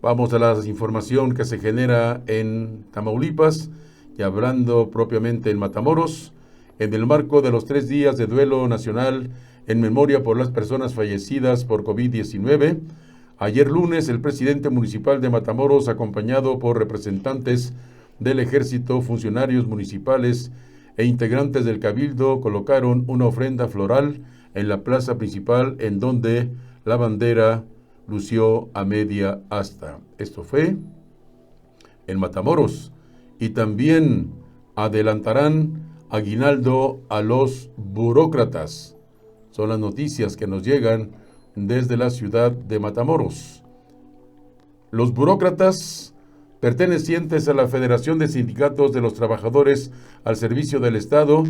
Vamos a la información que se genera en Tamaulipas y hablando propiamente en Matamoros, en el marco de los 3 días de duelo nacional en memoria por las personas fallecidas por COVID-19. Ayer lunes, el presidente municipal de Matamoros, acompañado por representantes del Ejército, funcionarios municipales e integrantes del Cabildo, colocaron una ofrenda floral en la plaza principal, en donde la bandera lució a media asta. Esto fue en Matamoros. Y también adelantarán aguinaldo a los burócratas. Son las noticias que nos llegan desde la ciudad de Matamoros. Los burócratas, pertenecientes a la Federación de Sindicatos de los Trabajadores al Servicio del Estado,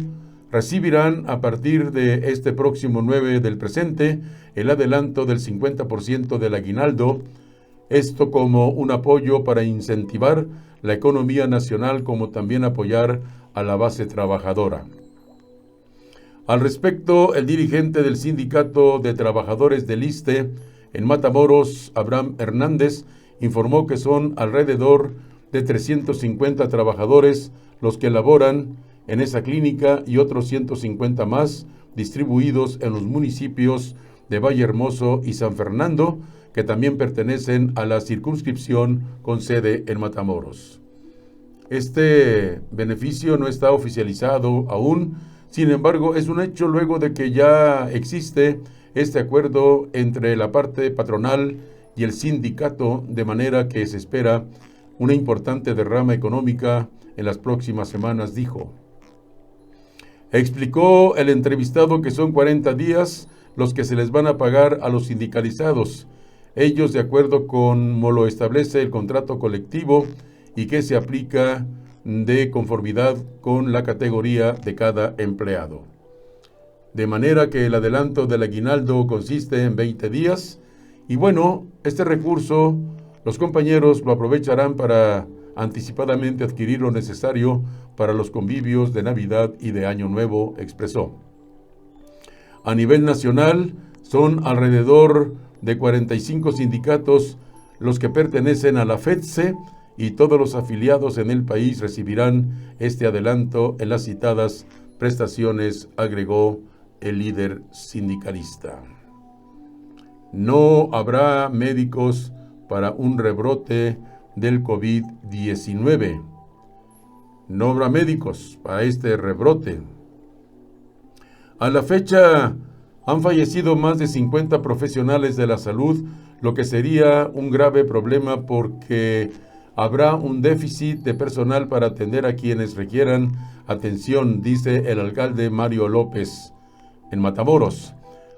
recibirán a partir de este próximo 9 del presente el adelanto del 50% del aguinaldo, esto como un apoyo para incentivar la economía nacional, como también apoyar a la base trabajadora. Al respecto, el dirigente del Sindicato de Trabajadores del ISSSTE en Matamoros, Abraham Hernández, informó que son alrededor de 350 trabajadores los que laboran en esa clínica y otros 150 más distribuidos en los municipios de Vallehermoso y San Fernando, que también pertenecen a la circunscripción con sede en Matamoros. Este beneficio no está oficializado aún, sin embargo, es un hecho luego de que ya existe este acuerdo entre la parte patronal y el sindicato, de manera que se espera una importante derrama económica en las próximas semanas, dijo. Explicó el entrevistado que son 40 días los que se les van a pagar a los sindicalizados, ellos de acuerdo con como lo establece el contrato colectivo y que se aplica de conformidad con la categoría de cada empleado. De manera que el adelanto del aguinaldo consiste en 20 días y bueno, este recurso los compañeros lo aprovecharán para anticipadamente adquirir lo necesario para los convivios de Navidad y de Año Nuevo, expresó. A nivel nacional, son alrededor de 45 sindicatos los que pertenecen a la FETSE y todos los afiliados en el país recibirán este adelanto en las citadas prestaciones, agregó el líder sindicalista. No habrá médicos para un rebrote del COVID-19. No habrá médicos para este rebrote. A la fecha han fallecido más de 50 profesionales de la salud, lo que sería un grave problema porque habrá un déficit de personal para atender a quienes requieran atención, dice el alcalde Mario López en Matamoros.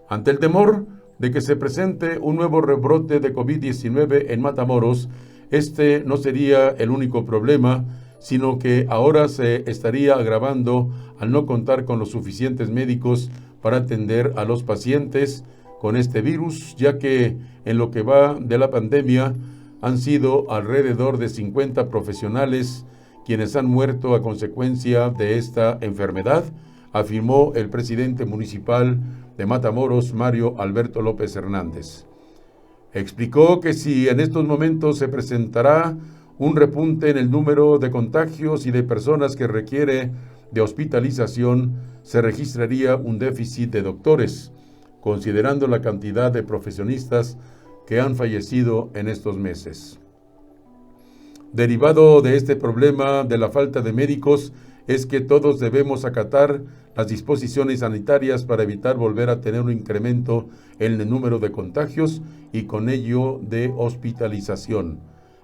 Ante el temor de que se presente un nuevo rebrote de COVID-19 en Matamoros, este no sería el único problema, sino que ahora se estaría agravando al no contar con los suficientes médicos para atender a los pacientes con este virus, ya que en lo que va de la pandemia han sido alrededor de 50 profesionales quienes han muerto a consecuencia de esta enfermedad, afirmó el presidente municipal de Matamoros, Mario Alberto López Hernández. Explicó que si en estos momentos se presentará un repunte en el número de contagios y de personas que requiere de hospitalización, se registraría un déficit de doctores, considerando la cantidad de profesionistas que han fallecido en estos meses. Derivado de este problema de la falta de médicos, es que todos debemos acatar las disposiciones sanitarias para evitar volver a tener un incremento en el número de contagios y con ello de hospitalización,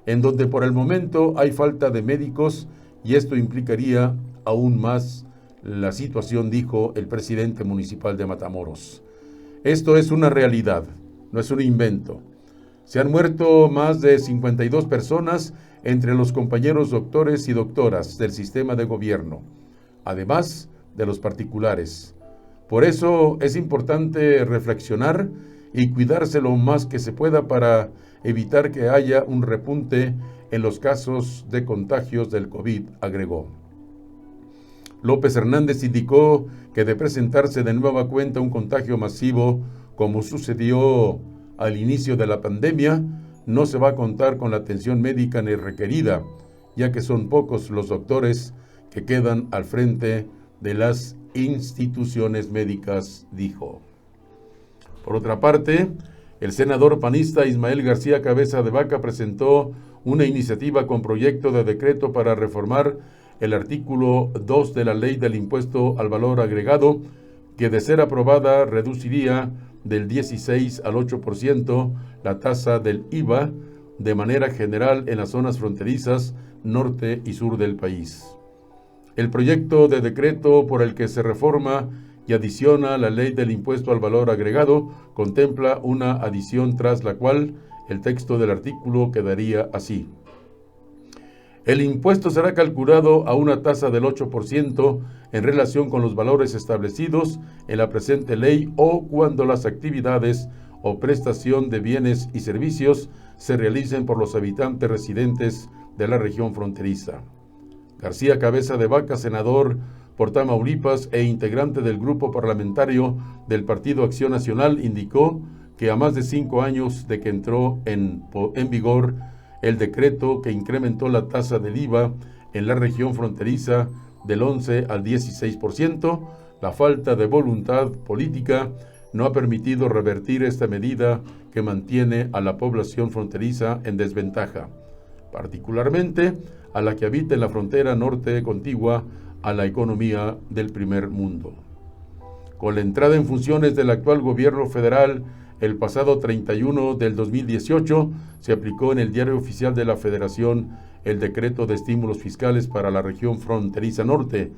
en donde por el momento hay falta de médicos y esto implicaría aún más la situación, dijo el presidente municipal de Matamoros. Esto es una realidad, no es un invento. Se han muerto más de 52 personas entre los compañeros doctores y doctoras del sistema de gobierno, además de los particulares. Por eso es importante reflexionar y cuidarse lo más que se pueda para evitar que haya un repunte en los casos de contagios del COVID, agregó. López Hernández indicó que de presentarse de nueva cuenta un contagio masivo, como sucedió al inicio de la pandemia, no se va a contar con la atención médica ni requerida, ya que son pocos los doctores que quedan al frente de las instituciones médicas, dijo. Por otra parte, el senador panista Ismael García Cabeza de Vaca presentó una iniciativa con proyecto de decreto para reformar el artículo 2 de la Ley del Impuesto al Valor Agregado, que de ser aprobada reduciría del 16 al 8% la tasa del IVA de manera general en las zonas fronterizas norte y sur del país. El proyecto de decreto por el que se reforma y adiciona la Ley del Impuesto al Valor Agregado contempla una adición tras la cual el texto del artículo quedaría así. El impuesto será calculado a una tasa del 8% en relación con los valores establecidos en la presente ley o cuando las actividades o prestación de bienes y servicios se realicen por los habitantes residentes de la región fronteriza. García Cabeza de Vaca, senador por Tamaulipas e integrante del grupo parlamentario del Partido Acción Nacional, indicó que a más de 5 años de que entró en vigor el decreto que incrementó la tasa del IVA en la región fronteriza del 11 al 16%, la falta de voluntad política no ha permitido revertir esta medida que mantiene a la población fronteriza en desventaja, particularmente a la que habita en la frontera norte contigua a la economía del primer mundo. Con la entrada en funciones del actual gobierno federal el pasado 31 del 2018, se aplicó en el Diario Oficial de la Federación el decreto de estímulos fiscales para la región fronteriza norte,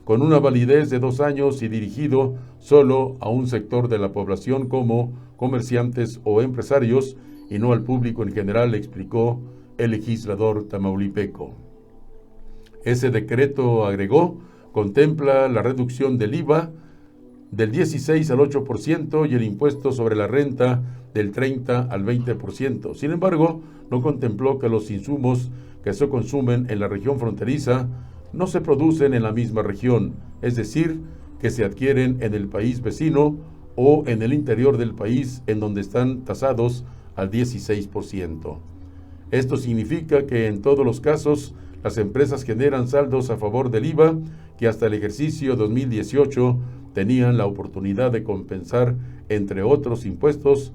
con una validez de 2 años y dirigido solo a un sector de la población como comerciantes o empresarios y no al público en general, explicó el legislador tamaulipeco. Ese decreto, agregó, contempla la reducción del IVA del 16 al 8% y el impuesto sobre la renta del 30 al 20%. Sin embargo, no contempló que los insumos que se consumen en la región fronteriza no se producen en la misma región, es decir, que se adquieren en el país vecino o en el interior del país en donde están tasados al 16%. Esto significa que en todos los casos las empresas generan saldos a favor del IVA que hasta el ejercicio 2018 tenían la oportunidad de compensar, entre otros impuestos,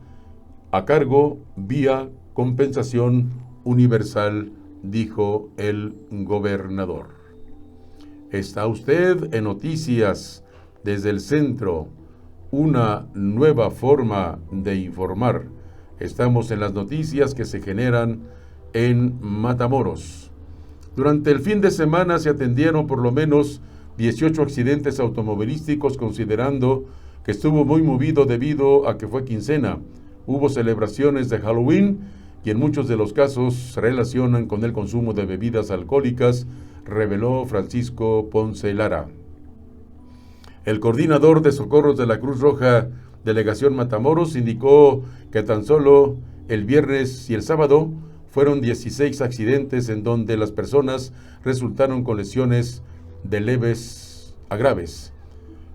a cargo vía compensación universal, dijo el gobernador. Está usted en Noticias desde el Centro, una nueva forma de informar. Estamos en las noticias que se generan en Matamoros. Durante el fin de semana se atendieron por lo menos 18 accidentes automovilísticos, considerando que estuvo muy movido debido a que fue quincena. Hubo celebraciones de Halloween y en muchos de los casos se relacionan con el consumo de bebidas alcohólicas, reveló Francisco Ponce Lara. El coordinador de socorros de la Cruz Roja, Delegación Matamoros, indicó que tan solo el viernes y el sábado fueron 16 accidentes en donde las personas resultaron con lesiones de leves a graves.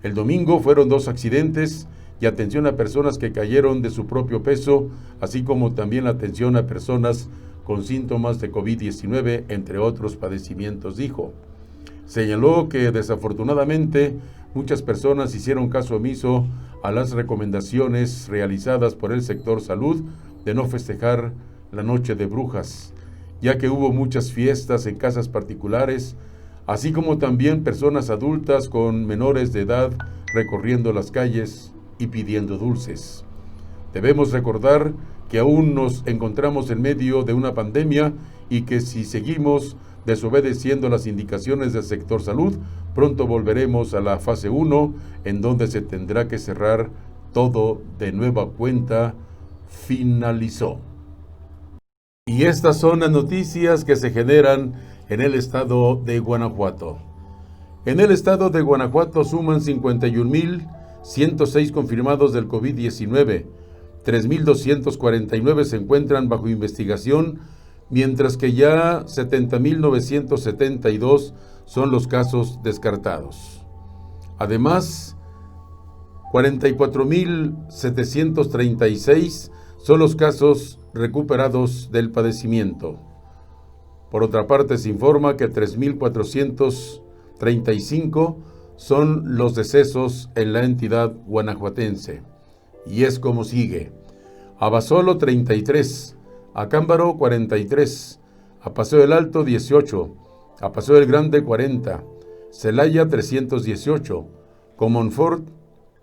El domingo fueron 2 accidentes y atención a personas que cayeron de su propio peso, así como también atención a personas con síntomas de COVID-19, entre otros padecimientos, dijo. Señaló que desafortunadamente muchas personas hicieron caso omiso a las recomendaciones realizadas por el sector salud de no festejar la Noche de Brujas, ya que hubo muchas fiestas en casas particulares, así como también personas adultas con menores de edad recorriendo las calles y pidiendo dulces. Debemos recordar que aún nos encontramos en medio de una pandemia y que si seguimos desobedeciendo las indicaciones del sector salud, pronto volveremos a la fase 1, en donde se tendrá que cerrar todo de nueva cuenta, finalizó. Y estas son las noticias que se generan en el estado de Guanajuato. En el estado de Guanajuato suman 51,106 confirmados del COVID-19, 3,249 se encuentran bajo investigación, mientras que ya 70,972 son los casos descartados. Además, 44,736 son los casos recuperados del padecimiento. Por otra parte, se informa que 3,435 son los decesos en la entidad guanajuatense. Y es como sigue: Abasolo 33, Acámbaro 43, a Paseo del Alto 18, a Paseo del Grande 40, Celaya 318, Comonfort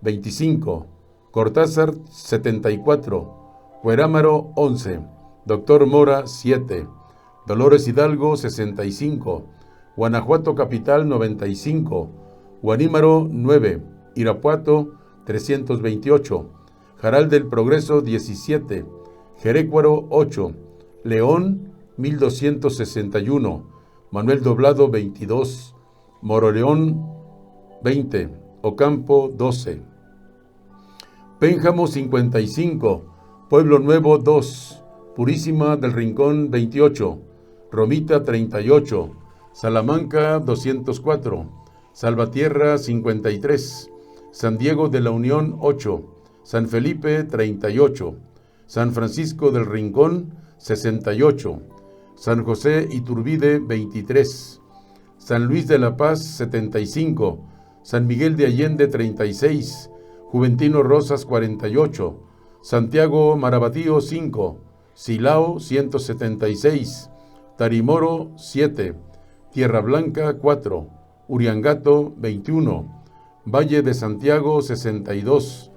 25, Cortázar 74, Huerámaro 11, Doctor Mora 7, Dolores Hidalgo 65, Guanajuato Capital 95, Guanímaro 9, Irapuato 328, Jaral del Progreso 17, Jerécuaro 8, León 1261, Manuel Doblado 22, Moroleón 20, Ocampo 12, Pénjamo 55, Pueblo Nuevo 2, Purísima del Rincón 28, Romita 38, Salamanca 204, Salvatierra 53, San Diego de la Unión 8, San Felipe 38, San Francisco del Rincón 68, San José Iturbide 23, San Luis de la Paz 75, San Miguel de Allende 36, Juventino Rosas 48, Santiago Marabatío 5, Silao 176, Tarimoro 7, Tierra Blanca 4, Uriangato 21, Valle de Santiago 62,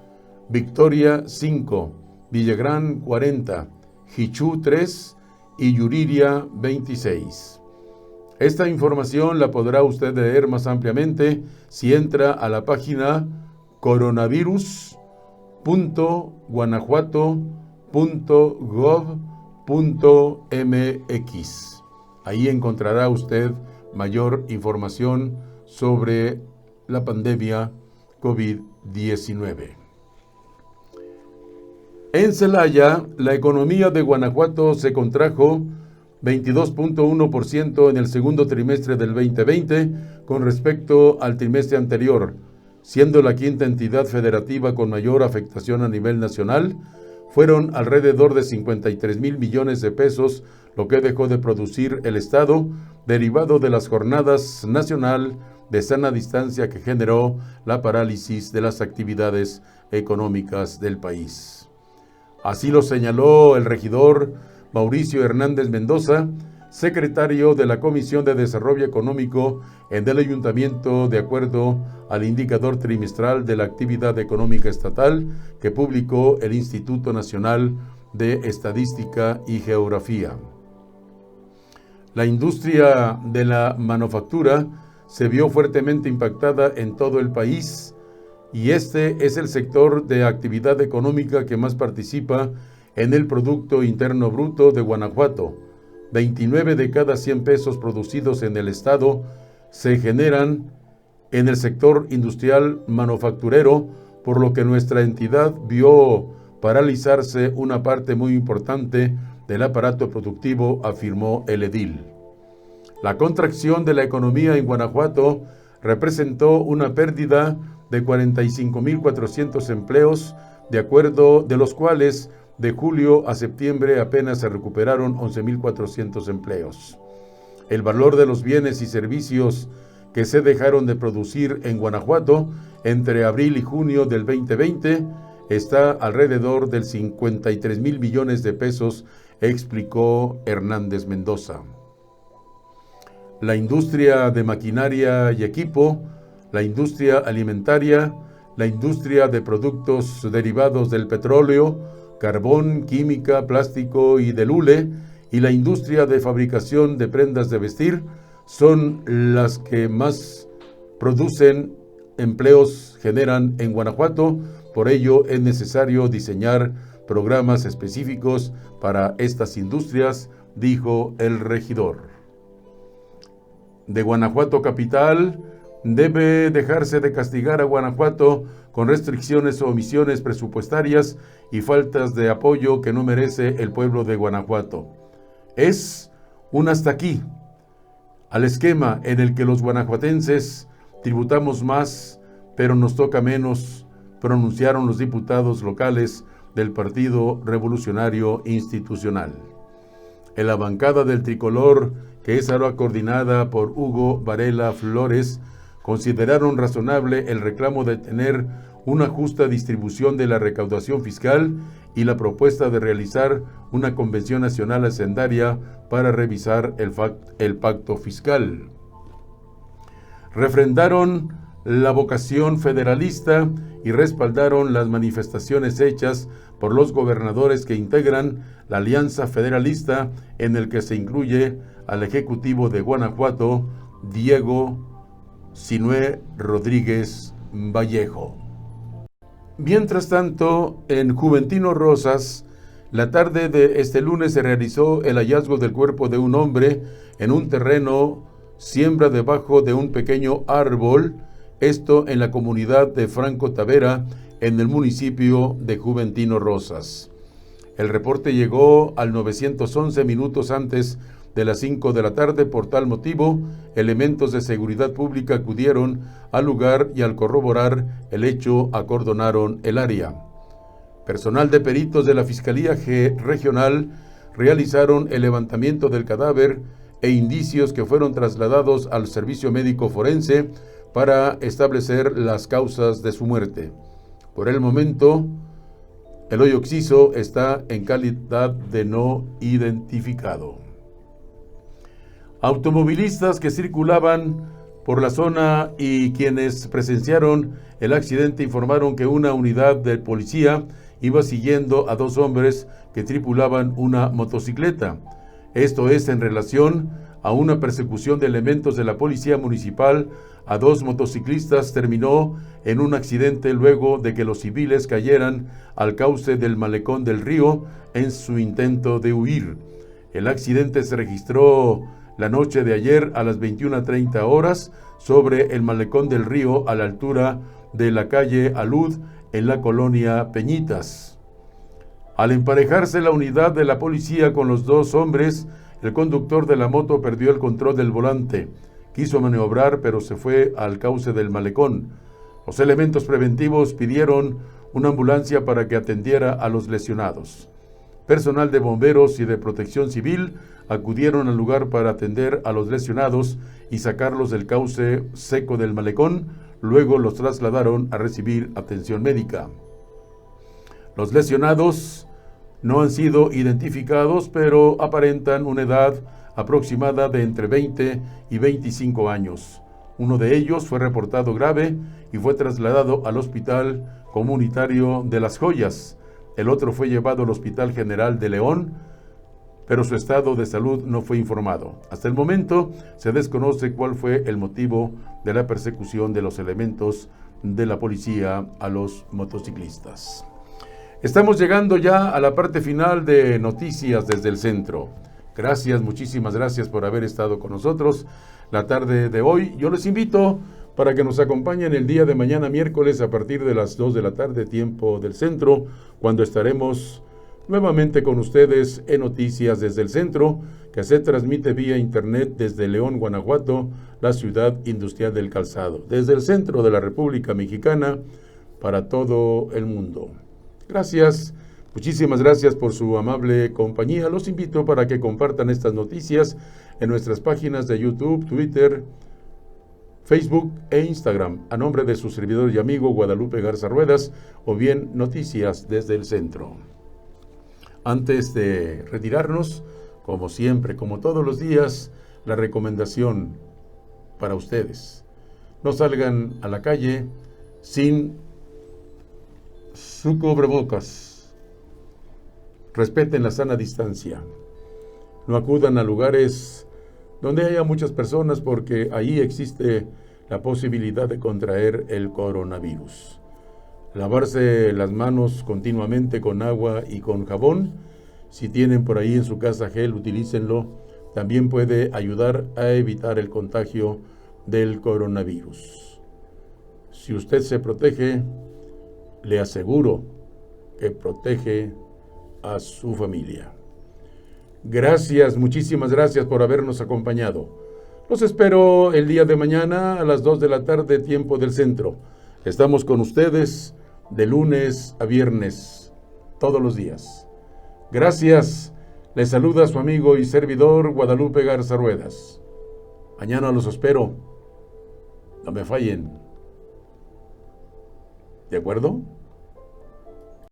Victoria 5, Villagrán 40, Jichú 3 y Yuriria 26. Esta información la podrá usted leer más ampliamente si entra a la página coronavirus.guanajuato.gov.mx. Ahí encontrará usted mayor información sobre la pandemia COVID-19. En Celaya, la economía de Guanajuato se contrajo 22.1% en el segundo trimestre del 2020 con respecto al trimestre anterior, siendo la quinta entidad federativa con mayor afectación a nivel nacional. Fueron alrededor de 53,000 millones de pesos lo que dejó de producir el Estado, derivado de las jornadas nacional de sana distancia que generó la parálisis de las actividades económicas del país. Así lo señaló el regidor Mauricio Hernández Mendoza, secretario de la Comisión de Desarrollo Económico en el Ayuntamiento, de acuerdo al indicador trimestral de la actividad económica estatal que publicó el Instituto Nacional de Estadística y Geografía. La industria de la manufactura se vio fuertemente impactada en todo el país, y este es el sector de actividad económica que más participa en el Producto Interno Bruto de Guanajuato. 29 de cada 100 pesos producidos en el estado se generan en el sector industrial manufacturero, por lo que nuestra entidad vio paralizarse una parte muy importante del aparato productivo, afirmó el edil. La contracción de la economía en Guanajuato representó una pérdida de 45.400 empleos, de los cuales de julio a septiembre apenas se recuperaron 11.400 empleos. El valor de los bienes y servicios que se dejaron de producir en Guanajuato entre abril y junio del 2020 está alrededor del 53,000 millones de pesos, explicó Hernández Mendoza. La industria de maquinaria y equipo, la industria alimentaria, la industria de productos derivados del petróleo, carbón, química, plástico y del hule, y la industria de fabricación de prendas de vestir son las que más producen empleos, generan en Guanajuato. Por ello es necesario diseñar programas específicos para estas industrias, dijo el regidor. De Guanajuato capital, debe dejarse de castigar a Guanajuato con restricciones o omisiones presupuestarias y faltas de apoyo que no merece el pueblo de Guanajuato. Es un hasta aquí al esquema en el que los guanajuatenses tributamos más, pero nos toca menos, pronunciaron los diputados locales del Partido Revolucionario Institucional. En la bancada del tricolor, que es ahora coordinada por Hugo Varela Flores, consideraron razonable el reclamo de tener una justa distribución de la recaudación fiscal y la propuesta de realizar una convención nacional hacendaria para revisar el pacto fiscal. Refrendaron la vocación federalista y respaldaron las manifestaciones hechas por los gobernadores que integran la Alianza Federalista, en el que se incluye al Ejecutivo de Guanajuato, Diego Sinué Rodríguez Vallejo. Mientras tanto, en Juventino Rosas, la tarde de este lunes se realizó el hallazgo del cuerpo de un hombre en un terreno siembra debajo de un pequeño árbol, esto en la comunidad de Franco Tavera, en el municipio de Juventino Rosas. El reporte llegó al 911 minutos antes de las 5 de la tarde. Por tal motivo, elementos de seguridad pública acudieron al lugar y al corroborar el hecho acordonaron el área. Personal de peritos de la Fiscalía Regional realizaron el levantamiento del cadáver e indicios que fueron trasladados al servicio médico forense para establecer las causas de su muerte. Por el momento, el hoyo occiso está en calidad de no identificado. Automovilistas que circulaban por la zona y quienes presenciaron el accidente informaron que una unidad de policía iba siguiendo a dos hombres que tripulaban una motocicleta. Esto es en relación a una persecución de elementos de la policía municipal a dos motociclistas. Terminó en un accidente luego de que los civiles cayeran al cauce del malecón del río en su intento de huir. El accidente se registró la noche de ayer a las 21:30 horas sobre el malecón del río a la altura de la calle Alud en la colonia Peñitas. Al emparejarse la unidad de la policía con los dos hombres, el conductor de la moto perdió el control del volante. Quiso maniobrar, pero se fue al cauce del malecón. Los elementos preventivos pidieron una ambulancia para que atendiera a los lesionados. Personal de bomberos y de protección civil acudieron al lugar para atender a los lesionados y sacarlos del cauce seco del malecón. Luego los trasladaron a recibir atención médica. Los lesionados no han sido identificados, pero aparentan una edad aproximada de entre 20 y 25 años. Uno de ellos fue reportado grave y fue trasladado al Hospital Comunitario de Las Joyas. El otro fue llevado al Hospital General de León, pero su estado de salud no fue informado. Hasta el momento se desconoce cuál fue el motivo de la persecución de los elementos de la policía a los motociclistas. Estamos llegando ya a la parte final de Noticias desde el Centro. Gracias, muchísimas gracias por haber estado con nosotros la tarde de hoy. Yo les invito para que nos acompañen el día de mañana, miércoles, a partir de las 2 de la tarde, tiempo del Centro, cuando estaremos nuevamente con ustedes en Noticias desde el Centro, que se transmite vía internet desde León, Guanajuato, la ciudad industrial del calzado, desde el centro de la República Mexicana para todo el mundo. Gracias, muchísimas gracias por su amable compañía. Los invito para que compartan estas noticias en nuestras páginas de YouTube, Twitter, Facebook e Instagram, a nombre de su servidor y amigo Guadalupe Garza Ruedas, o bien Noticias desde el Centro. Antes de retirarnos, como siempre, como todos los días, la recomendación para ustedes: no salgan a la calle sin su cubrebocas. Respeten la sana distancia. No acudan a lugares donde haya muchas personas, porque ahí existe la posibilidad de contraer el coronavirus. Lavarse las manos continuamente con agua y con jabón. Si tienen por ahí en su casa gel, utilícenlo. También puede ayudar a evitar el contagio del coronavirus. Si usted se protege, le aseguro que protege a su familia. Gracias, muchísimas gracias por habernos acompañado. Los espero el día de mañana a las 2 de la tarde, tiempo del Centro. Estamos con ustedes de lunes a viernes, todos los días. Gracias. Les saluda su amigo y servidor Guadalupe Garza Ruedas. Mañana los espero. No me fallen. ¿De acuerdo?